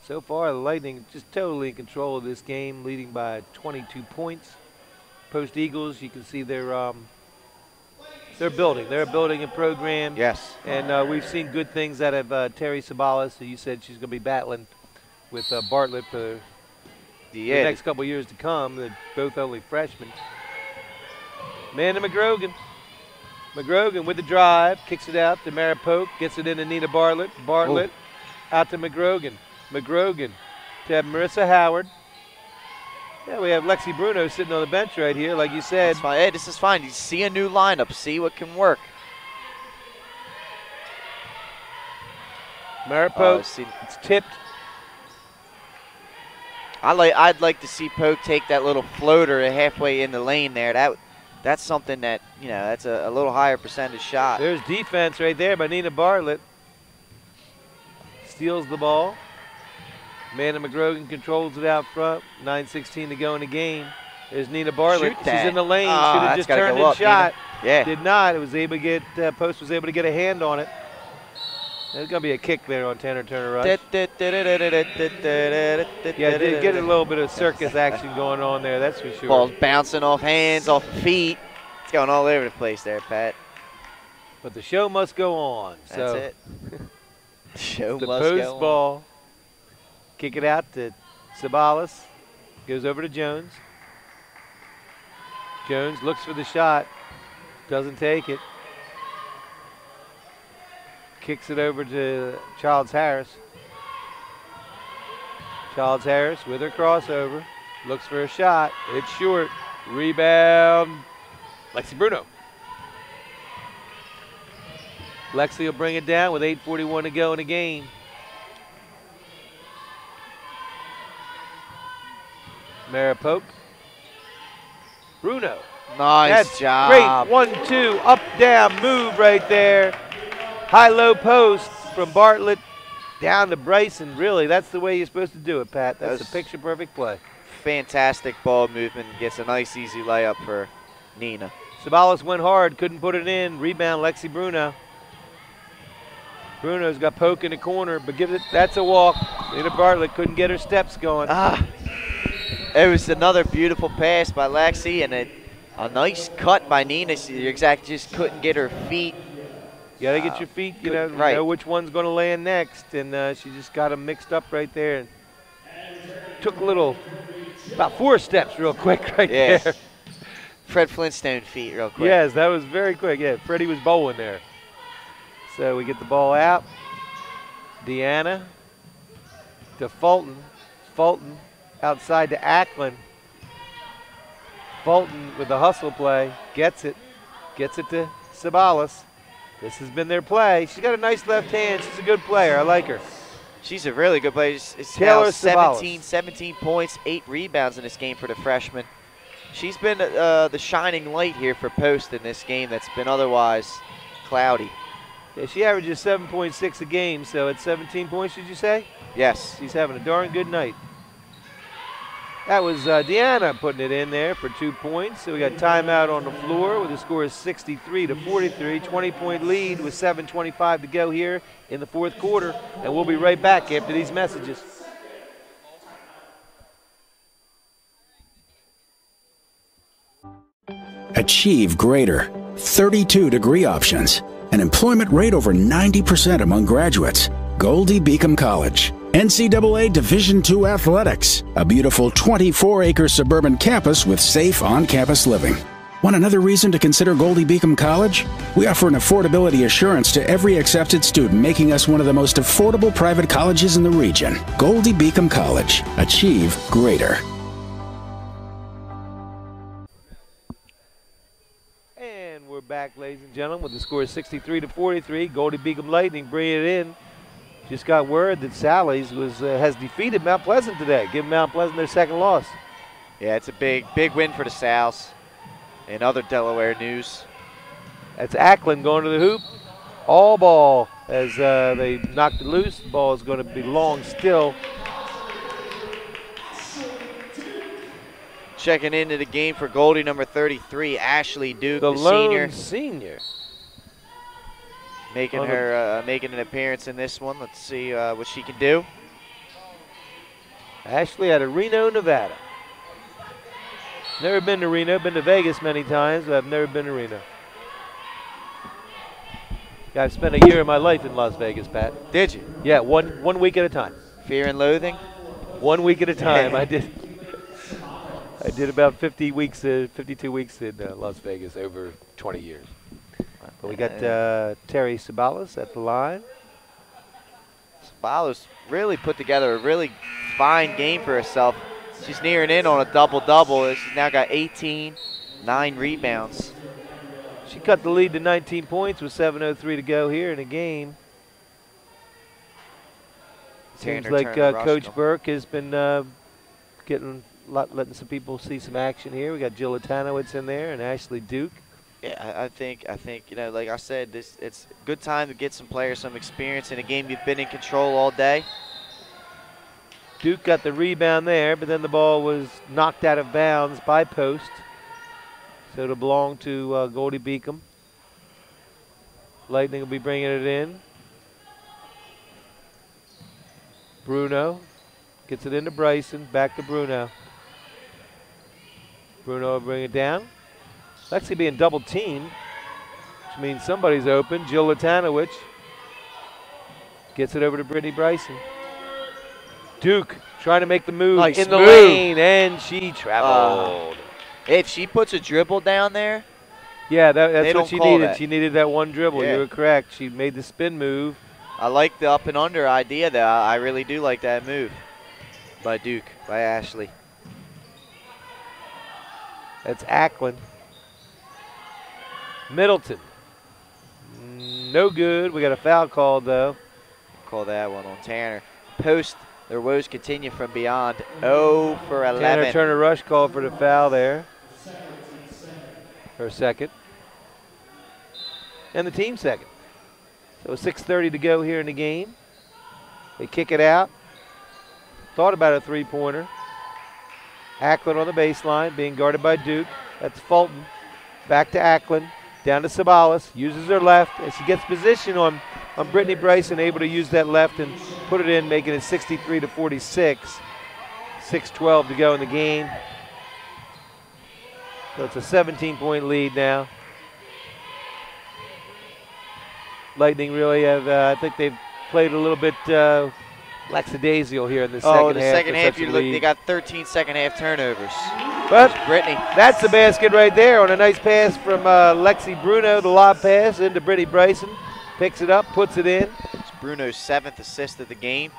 So far, the Lightning just totally in control of this game, leading by 22 points. Post Eagles, you can see they're building. They're building a program. Yes. And we've seen good things out of Terry Sabalas, who you said she's going to be battling with Bartlett for the next couple years to come. They're both only freshmen. Man to McGrogan. McGrogan with the drive, kicks it out to Maripoke, gets it into Nina Bartlett. Bartlett out to McGrogan. McGrogan to Marissa Howard. Yeah, we have Lexi Bruno sitting on the bench right here, like you said. That's fine. Hey, this is fine. You see a new lineup, see what can work. Maripoke, it's tipped. I'd like to see Poke take that little floater halfway in the lane there. That's something that, that's a little higher percentage shot. There's defense right there by Nina Bartlett. Steals the ball. Amanda McGrogan controls it out front. 9:16 to go in the game. There's Nina Bartlett. She's in the lane. Should have just turned and shot. Nina. Yeah. Did not. It was able to get, Post was able to get a hand on it. There's going to be a kick there on Tanner Turner Rush. Yeah, did get a little bit of circus action going on there, that's for sure. Ball's bouncing off hands, off feet. It's going all over the place there, Pat. But the show must go on. That's it. The show the must go on. Post ball. Kick it out to Sabalas. Goes over to Jones. Jones looks for the shot. Doesn't take it. Kicks it over to Childs Harris. Childs Harris with her crossover. Looks for a shot. It's short. Rebound. Lexi Bruno. Lexi will bring it down with 8:41 to go in the game. Maripoke. Bruno. Nice job. Great 1-2 up down move right there. High-low post from Bartlett down to Bryson. Really, that's the way you're supposed to do it, Pat. That's a picture-perfect play. Fantastic ball movement. Gets a nice, easy layup for Nina. Sabalas went hard, couldn't put it in. Rebound, Lexi Bruno. Bruno's got Poke in the corner, but that's a walk. Nina Bartlett couldn't get her steps going. It was another beautiful pass by Lexi and a nice cut by Nina. She just couldn't get her feet. You got to get your feet, you know which one's going to land next, and she just got them mixed up right there. And took about 4 steps real quick right there. Fred Flintstone feet real quick. Yes, that was very quick. Yeah, Freddie was bowling there. So we get the ball out. Deanna to Fulton. Fulton outside to Ackland. Fulton with the hustle play. Gets it to Sabalas. This has been their play. She's got a nice left hand. She's a good player. I like her. She's a really good player. It's Taylor now Sabalas. 17 points, 8 rebounds in this game for the freshman. She's been the shining light here for Post in this game that's been otherwise cloudy. Yeah, she averages 7.6 a game, so at 17 points, did you say? Yes. She's having a darn good night. That was Deanna putting it in there for 2 points. So we got timeout on the floor with the score is 63-43. 20-point lead with 7:25 to go here in the fourth quarter. And we'll be right back after these messages. Achieve greater. 32 degree options. An employment rate over 90% among graduates. Goldie Beacom College. NCAA Division II athletics. A beautiful 24-acre suburban campus with safe on-campus living. Want another reason to consider Goldie Beacom College? We offer an affordability assurance to every accepted student, making us one of the most affordable private colleges in the region. Goldie Beacom College. Achieve greater. And we're back, ladies and gentlemen, with the score 63-43. Goldie Beacom Lightning bringing it in. Just got word that Sally's has defeated Mount Pleasant today, giving Mount Pleasant their second loss. Yeah, it's a big win for the Sows. In other Delaware news, that's Ackland going to the hoop. All ball as they knocked it loose. The ball is going to be long still. Checking into the game for Goldie, number 33, Ashley Duke, the senior. senior. Making an appearance in this one. Let's see what she can do. Ashley out of Reno, Nevada. Never been to Reno. Been to Vegas many times, but I've never been to Reno. Yeah, I've spent a year of my life in Las Vegas, Pat. Did you? Yeah, one week at a time. Fear and Loathing? 1 week at a time. I did about 52 weeks in Las Vegas over 20 years. But we got Terry Sabalas at the line. Sabalas really put together a really fine game for herself. She's nearing in on a double-double. She's now got 18, 9 rebounds. She cut the lead to 19 points with 7:03 to go here in the game. Seems like Coach Burke has been letting some people see some action here. We got Jill Latanowicz in there and Ashley Duke. Yeah, I think like I said, it's a good time to get some players some experience in a game you've been in control all day. Duke got the rebound there, but then the ball was knocked out of bounds by Post. So it'll belong to Goldie Beacom. Lightning will be bringing it in. Bruno gets it into Bryson, back to Bruno. Bruno will bring it down. It's actually being double teamed, which means somebody's open. Jill Latanowicz gets it over to Brittany Bryson. Duke trying to make the move in the lane, and she traveled. If she puts a dribble down there, yeah, that's what she needed. That. She needed that one dribble. Yeah. You were correct. She made the spin move. I like the up and under idea there. I really do like that move by Duke, by Ashley. That's Ackland. Middleton. No good. We got a foul called, though. Call that one on Tanner. Post, their woes continue from beyond. 0 for 11. Tanner Turner Rush called for the foul there. Her second. And the team second. So 6:30 to go here in the game. They kick it out. Thought about a three-pointer. Ackland on the baseline, being guarded by Duke. That's Fulton. Back to Ackland. Down to Sabalas. Uses her left. As she gets position on Brittany Bryson, able to use that left and put it in, making it 63-46. 6:12 to go in the game. So it's a 17-point lead now. Lightning really have, I think they've played a little bit lackadaisical here in the second half. Oh, the second half, they got 13 second half turnovers. But Brittany. That's the basket right there on a nice pass from Lexi Bruno, the lob pass into Brittany Bryson. Picks it up, puts it in. It's Bruno's 7th assist of the game.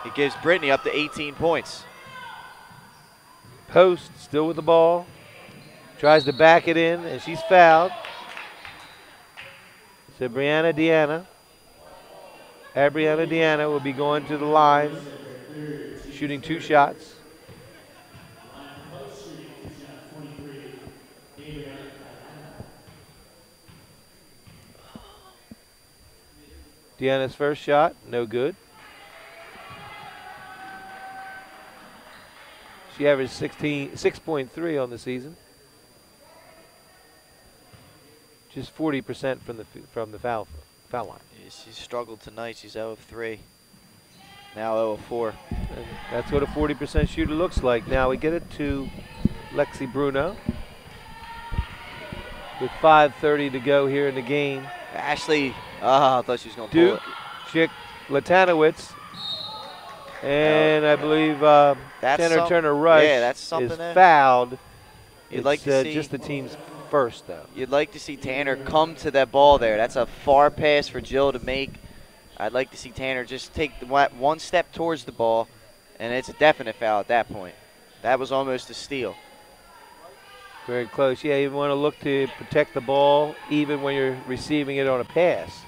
It gives Brittany up to 18 points. Post still with the ball. Tries to back it in, and she's fouled. So Brianna Deanna will be going to the line, shooting 2 shots. Deanna's first shot, no good. She averaged 6.3 on the season. Just 40% from the foul line. Yeah, she struggled tonight. She's 0 of 3. Now 0 of 4. And that's what a 40% shooter looks like. Now we get it to Lexi Bruno with 5:30 to go here in the game. Ashley, I thought she was going to pull it. Duke, Chick, Latanowicz, and I believe Tanner Turner Rush is fouled. You'd like to see just the team's first, though. You'd like to see Tanner come to that ball there. That's a far pass for Jill to make. I'd like to see Tanner just take one step towards the ball, and it's a definite foul at that point. That was almost a steal. Very close. Yeah, you want to look to protect the ball even when you're receiving it on a pass.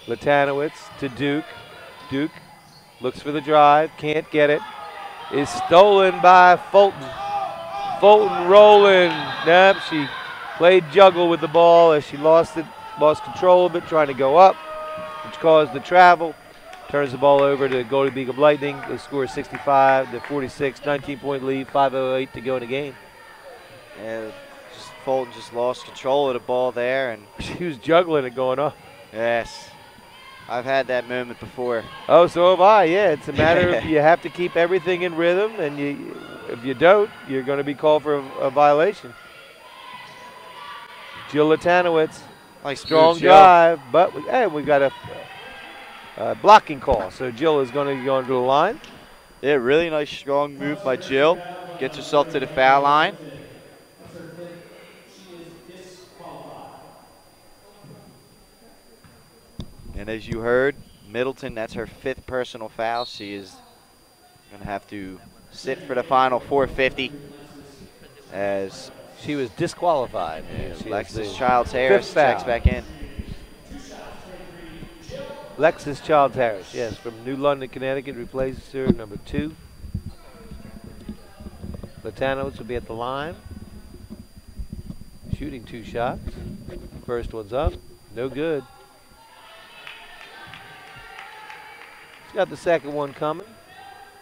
Latanowicz to Duke. Duke looks for the drive, can't get it. Is stolen by Fulton. Fulton rolling. Nope, she played juggle with the ball as she lost control of it, trying to go up, which caused the travel. turns the ball over to Goldie Beacom Lightning. The score is 65-46, 19-point lead, 5:08 to go in the game. Yeah, Fulton just lost control of the ball there, and He was juggling it going on. yes, I've had that moment before. Oh, so have I. Yeah, it's a matter of you have to keep everything in rhythm, and if you don't, you're going to be called for a violation. Jill Latanowitz, Nice strong move, Jill. drive, but we got a blocking call. So Jill is going to go into the line. Yeah, really nice strong move by Jill. Gets herself to the foul line. And as you heard, Middleton, that's her 5th personal foul. She is going to have to sit for the final 450 as She was disqualified. She Alexis is the Childs Harris fifth foul. checks back in. Alexis Childs Harris, yes, from New London, Connecticut, replaces her, number 2. Latanowitz will be at the line. Shooting 2 shots. First one's up, no good. She's got the second one coming.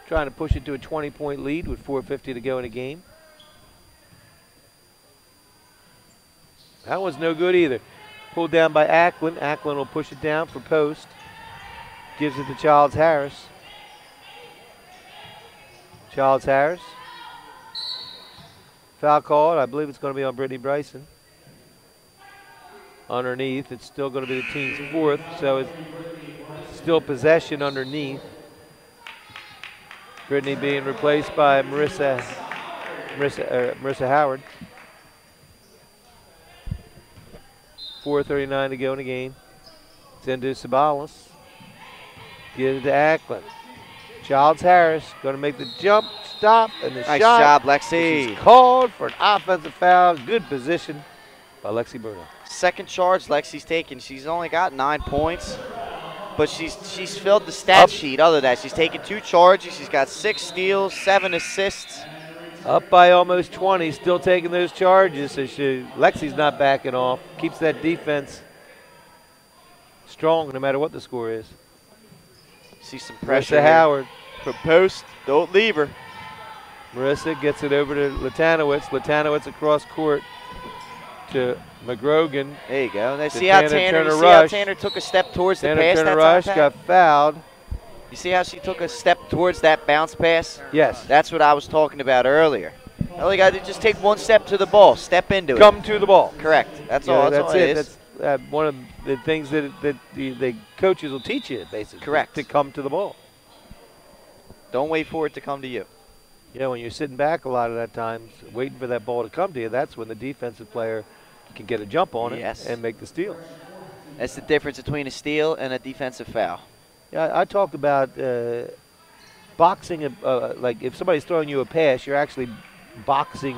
Trying to push it to a 20-point lead with 4:50 to go in the game. That one's no good either. Pulled down by Acklin. Acklin will push it down for post. Gives it to Childs Harris. Childs Harris. Foul called. I believe it's going to be on Brittany Bryson. Underneath, it's still going to be the team's 4th, so it's still possession underneath. Brittany being replaced by Marissa Howard. 4:39 to go in the game. It's into Sabalas. Gives it to Acklin. Childs Harris going to make the jump, stop, and the Nice shot. job, Lexi. She's called for an offensive foul. Good position by Lexi Bruno. Second charge Lexi's taken. She's only got 9 points, but she's filled the stat sheet. Other than that, she's taken 2 charges. She's got 6 steals, 7 assists. Up by almost 20, still taking those charges. So Lexi's not backing off. Keeps that defense strong no matter what the score is. See some pressure. Marissa Howard. From post. Don't leave her. Marissa gets it over to Latanowitz. Latanowitz across court to McGrogan. There you go. And To see how Tanner Tanner, Rush. Tanner took a step towards the Tanner pass Turner that Rush time, got fouled. You see how she took a step towards that bounce pass? Yes. That's what I was talking about earlier. All you got to do is just take 1 step to the ball. Step into it. Come to the ball. Correct. That's Yeah, all. That's all it is. That's one of the things that the coaches will teach you, basically. Correct. To come to the ball. Don't wait for it to come to you. Yeah, when you're sitting back a lot of that times, waiting for that ball to come to you, that's when the defensive player can get a jump on it Yes. and make the steal. That's the difference between a steal and a defensive foul. Yeah, I talked about boxing. Like if somebody's throwing you a pass, you're actually boxing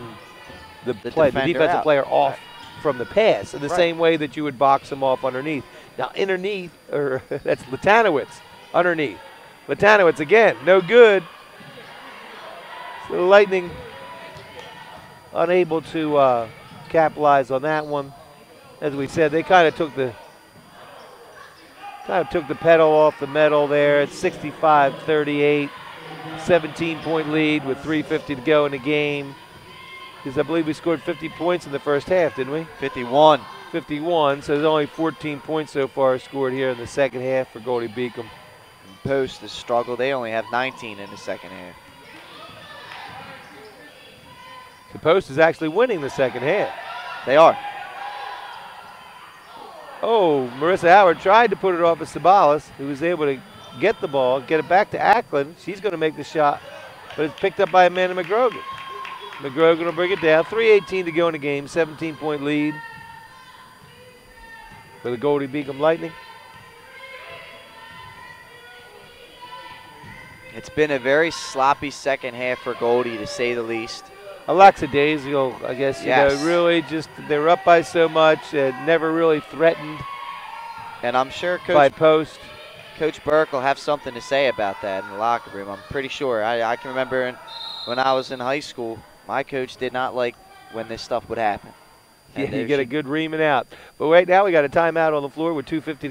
the defensive out. player off from the pass in the Right. same way that you would box them off underneath. Now underneath, or that's Latanowitz underneath. Latanowitz again, no good. So the Lightning unable to capitalize on that one. As we said, they kind of took the pedal off the metal there. It's 65-38, 17-point lead with 3:50 to go in the game. Because I believe we scored 50 points in the first half, didn't we? 51. 51, so there's only 14 points so far scored here in the second half for Goldie Beacom. Post has struggled. They only have 19 in the second half. The Post is actually winning the second half. They are. Oh, Marissa Howard tried to put it off of Sabalas, who was able to get the ball, get it back to Acklin. She's going to make the shot, but it's picked up by Amanda McGrogan. McGrogan will bring it down. 3:18 to go in the game, 17-point lead for the Goldie Beacom Lightning. It's been a very sloppy second half for Goldie, to say the least. Alexa Daisy, I guess, Yes. really just, they were up by so much, never really threatened And I'm sure by Post. Coach Burke will have something to say about that in the locker room. I'm pretty sure. I can remember when I was in high school, my coach did not like when this stuff would happen. Yeah, And you there get a she- good reaming out. But right now we got a timeout on the floor with 2:50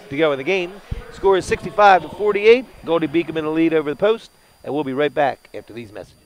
to go in the game. Score is 65-48. Goldie Beacom in the lead over the Post, and we'll be right back after these messages.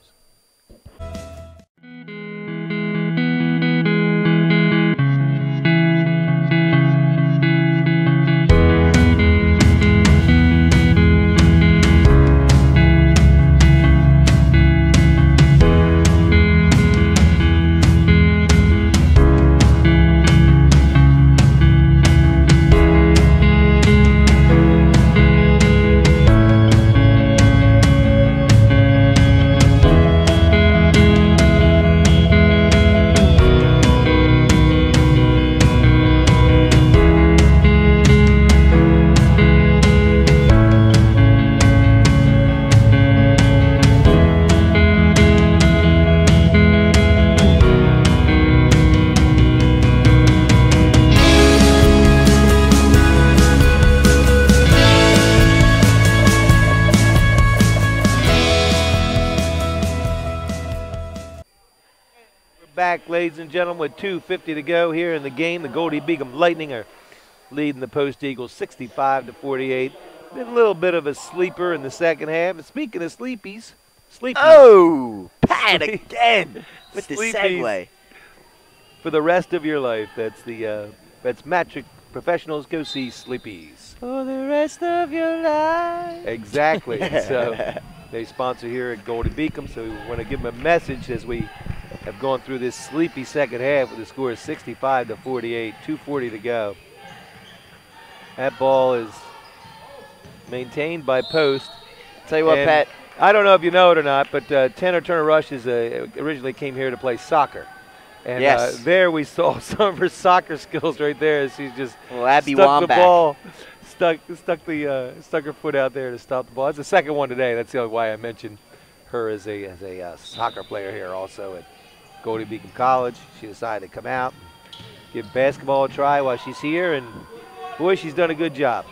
Back, ladies and gentlemen, with 2:50 to go here in the game. The Goldie Beacom Lightning are leading the Post Eagles 65-48. Been a little bit of a sleeper in the second half. And speaking of sleepies. Oh, Pat again with the segue. For the rest of your life, that's Matric Professionals. Go see Sleepies. For the rest of your life. Exactly. So they sponsor here at Goldie Beacom, so we want to give them a message as we have gone through this sleepy second half with the score of 65-48, 2:40 to go. That ball is maintained by Post. Tell you what, Pat. I don't know if you know it or not, but Tanner Turner Rush originally came here to play soccer. And yes. There we saw some of her soccer skills right there as she's just Abby stuck Wambach. the ball, stuck her foot out there to stop the ball. It's the second one today. That's the only why I mentioned her as a soccer player here also at Goldie Beacom College. She decided to come out and give basketball a try while she's here, and boy, she's done a good job.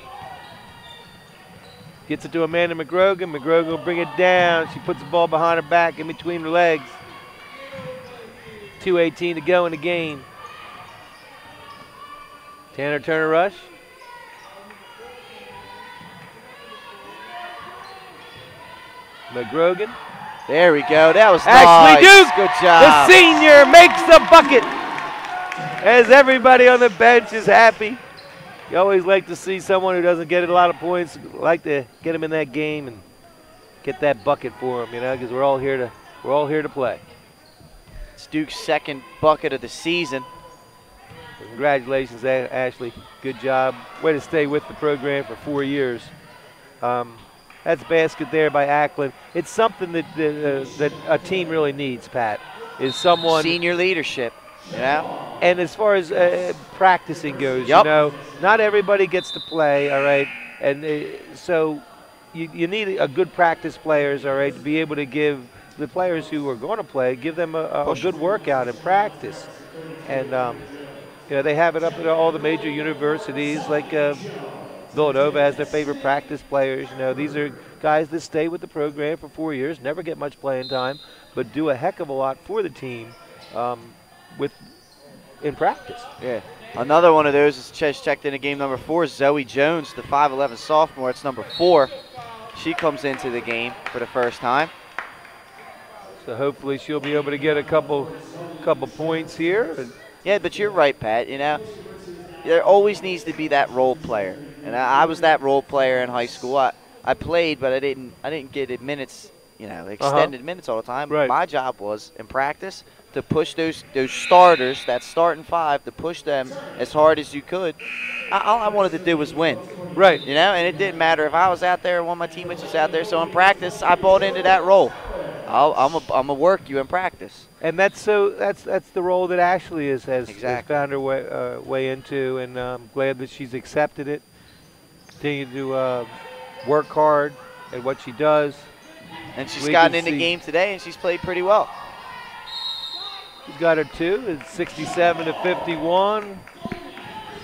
Gets it to Amanda McGrogan. McGrogan will bring it down. She puts the ball behind her back in between her legs. 2:18 to go in the game. Tanner Turner Rush. McGrogan. There we go. That was Ashley nice. Duke, Good job. the senior, makes the bucket. As everybody on the bench is happy. You always like to see someone who doesn't get a lot of points, like to get them in that game and get that bucket for them, you know, because we're all here to play. It's Duke's second bucket of the season. Congratulations, Ashley. Good job. Way to stay with the program for 4 years. That's a basket there by Ackland. It's something that a team really needs, Pat, is someone. Senior leadership, yeah. And as far as practicing goes, yep. You know, not everybody gets to play, all right? And so you need a good practice players, all right, to be able to give the players who are going to play, give them a good workout in practice. And, you know, they have it up at all the major universities like Villanova has their favorite practice players. You know, these are guys that stay with the program for 4 years, never get much playing time, but do a heck of a lot for the team in practice. Yeah. Another one of those is checked into game number 4, Zoe Jones, the 5'11 sophomore. It's number 4. She comes into the game for the first time. So hopefully she'll be able to get a couple points here. Yeah, but you're right, Pat. You know, there always needs to be that role player, and I was that role player in high school. I played, but I didn't get minutes, you know, extended minutes all the time. Right. My job was in practice to push those starters, that starting 5, to push them as hard as you could. All I wanted to do was win. Right. You know, and it didn't matter if I was out there or one of my teammates was out there. So in practice, I bought into that role. I'm a work you in practice. And that's the role that Ashley has Exactly. found her way into, and I'm glad that she's accepted it. Continue to work hard at what she does. And she's gotten in the game today, and she's played pretty well. She's got her 2. It's 67-51.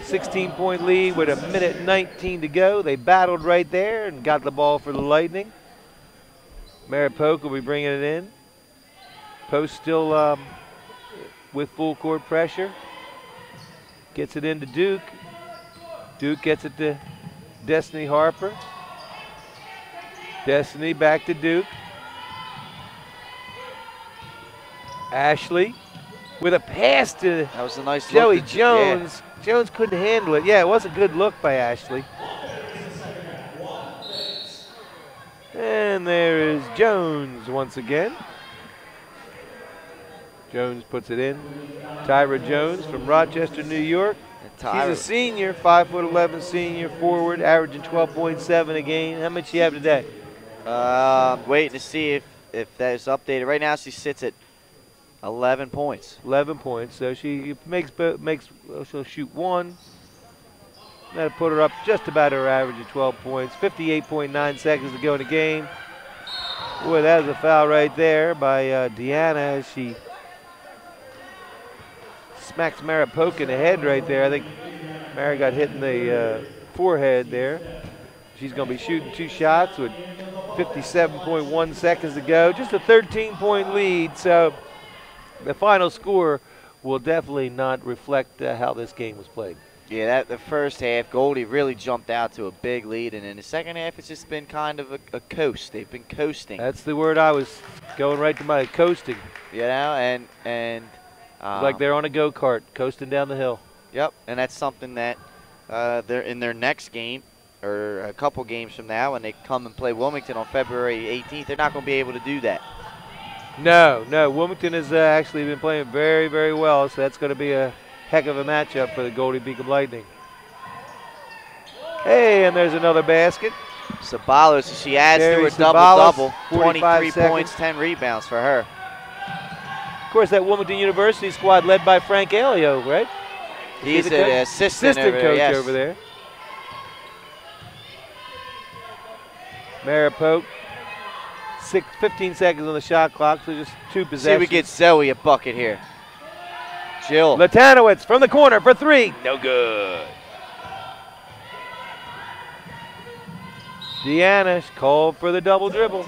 16-point lead with 1:19 to go. They battled right there and got the ball for the Lightning. Maripoke will be bringing it in. Post still with full court pressure. Gets it into Duke. Duke gets it to Destiny Harper. Destiny back to Duke. Ashley with a pass to That was a nice Joey look. Jones. Jones couldn't handle it. Yeah, it was a good look by Ashley. And there is Jones once again. Jones puts it in. Tyra Jones from Rochester, New York. He's a senior, 5'11" senior forward, averaging 12.7 a game. How much do you have today? Waiting to see if that is updated. Right now she sits at 11 points. 11 points. So she she'll shoot one. That'll put her up just about her average of 12 points. 58.9 seconds to go in the game. Boy, that was a foul right there by Deanna as she smacks Mara Polk in the head right there. I think Mara got hit in the forehead there. She's going to be shooting 2 shots with 57.1 seconds to go. Just a 13-point lead, so the final score will definitely not reflect how this game was played. Yeah, the first half, Goldie really jumped out to a big lead, and in the second half, it's just been kind of a coast. They've been coasting. That's the word I was going right to my coasting. You know, and like they're on a go-kart, coasting down the hill. Yep, and that's something that they're in their next game, or a couple games from now, when they come and play Wilmington on February 18th, they're not going to be able to do that. No, Wilmington has actually been playing very, very well, so that's going to be a heck of a matchup for the Goldie Beacom Lightning. Hey, and there's another basket. Sabalos, she adds to her double-double, 23 points, 10 rebounds for her. Of course, that Wilmington University squad led by Frank Alio, right? He's an assistant coach over there. Mara Polk, 15 seconds on the shot clock, so just 2 possessions. See if we get Zoe a bucket here. Jill. Latanowicz from the corner for 3. No good. Deanna called for the double dribble.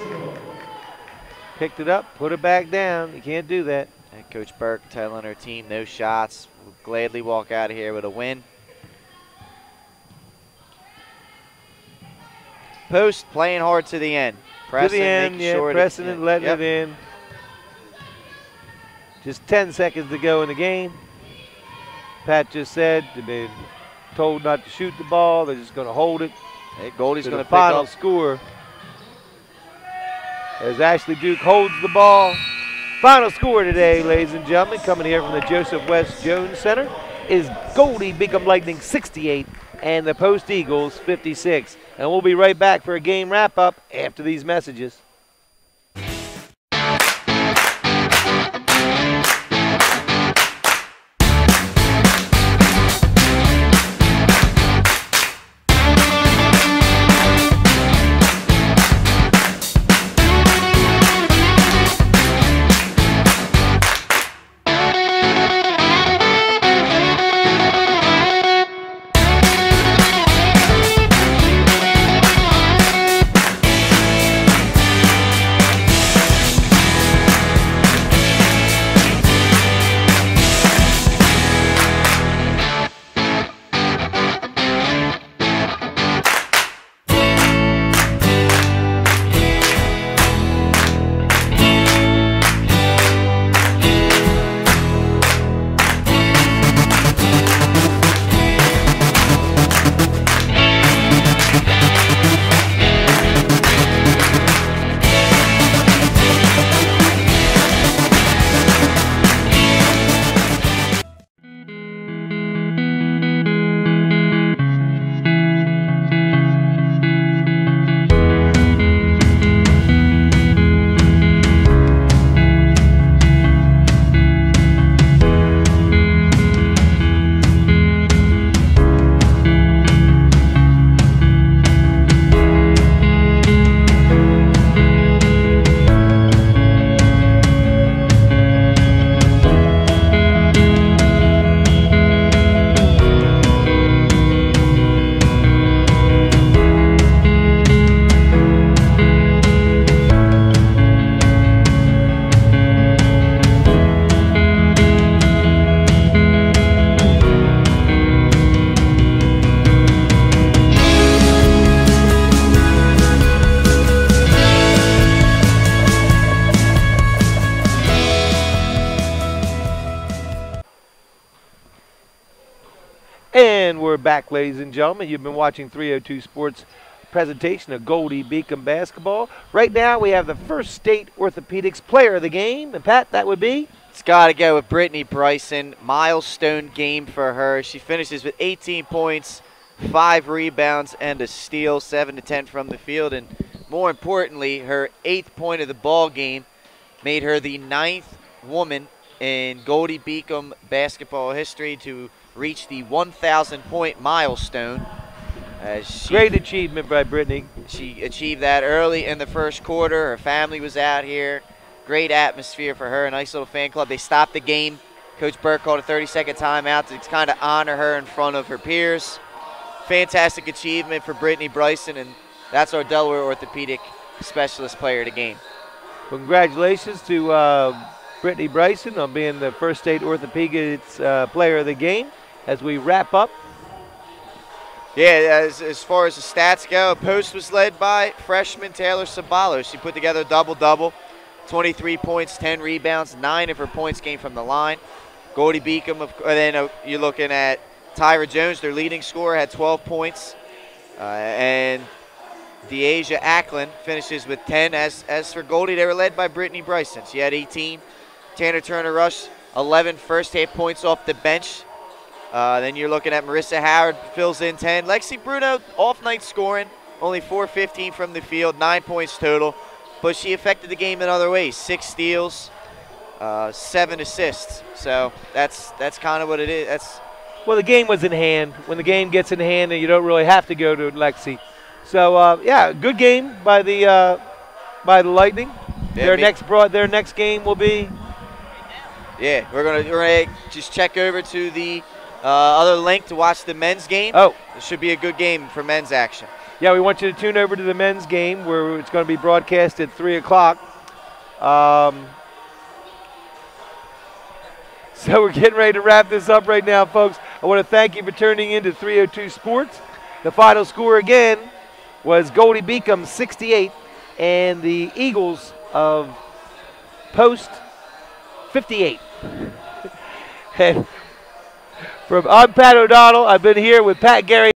Picked it up, put it back down. You can't do that. And Coach Burke telling her team no shots. Will gladly walk out of here with a win. Post playing hard to the end. Preston, to the end, yeah. Sure Preston and letting it in. Just 10 seconds to go in the game. Pat just said they've been told not to shoot the ball. They're just going to hold it. Hey, Goldie's going to pick up. Final score as Ashley Duke holds the ball. Final score today, ladies and gentlemen, coming here from the Joseph West Jones Center, is Goldie Beacom Lightning 68 and the Post Eagles 56. And we'll be right back for a game wrap-up after these messages. And we're back, ladies and gentlemen. You've been watching 302 Sports presentation of Goldie Beacom basketball. Right now we have the First State Orthopedics player of the game. And Pat, that would be? It's got to go with Brittany Bryson. Milestone game for her. She finishes with 18 points, 5 rebounds, and a steal, 7 to 10 from the field. And more importantly, her 8th point of the ball game made her the 9th woman in Goldie Beacom basketball history to reach the 1,000-point milestone. Great achievement by Brittany. She achieved that early in the first quarter. Her family was out here. Great atmosphere for her. A nice little fan club. They stopped the game. Coach Burke called a 30-second timeout to kind of honor her in front of her peers. Fantastic achievement for Brittany Bryson, and that's our Delaware Orthopedic Specialist player of the game. Congratulations to Brittany Bryson on being the First State Orthopedics player of the game. As we wrap up. Yeah, as far as the stats go, Post was led by freshman Taylor Sabalos. She put together a double-double, 23 points, 10 rebounds, 9 of her points came from the line. Goldie Beacom, then you're looking at Tyra Jones, their leading scorer, had 12 points. And Deasia Ackland finishes with 10. As for Goldie, they were led by Brittany Bryson. She had 18. Tanner Turner-Rush, 11 first-half points off the bench. Then you're looking at Marissa Howard, fills in 10. Lexi Bruno, off-night scoring, only 4-15 from the field, 9 points total. But she affected the game in other ways. 6 steals, 7 assists. So that's kind of what it is. Well, the game was in hand. When the game gets in hand, and you don't really have to go to Lexi. So yeah, good game by the Lightning. Yeah, Their next game will be. Yeah, we're gonna just check over to the other link to watch the men's game. Oh, it should be a good game for men's action. Yeah, we want you to tune over to the men's game where it's going to be broadcast at 3 o'clock. So we're getting ready to wrap this up right now, folks. I want to thank you for tuning in to 302 Sports. The final score again was Goldie Beacom 68 and the Eagles of Post 58. And I'm Pat O'Donnell. I've been here with Pat Gary.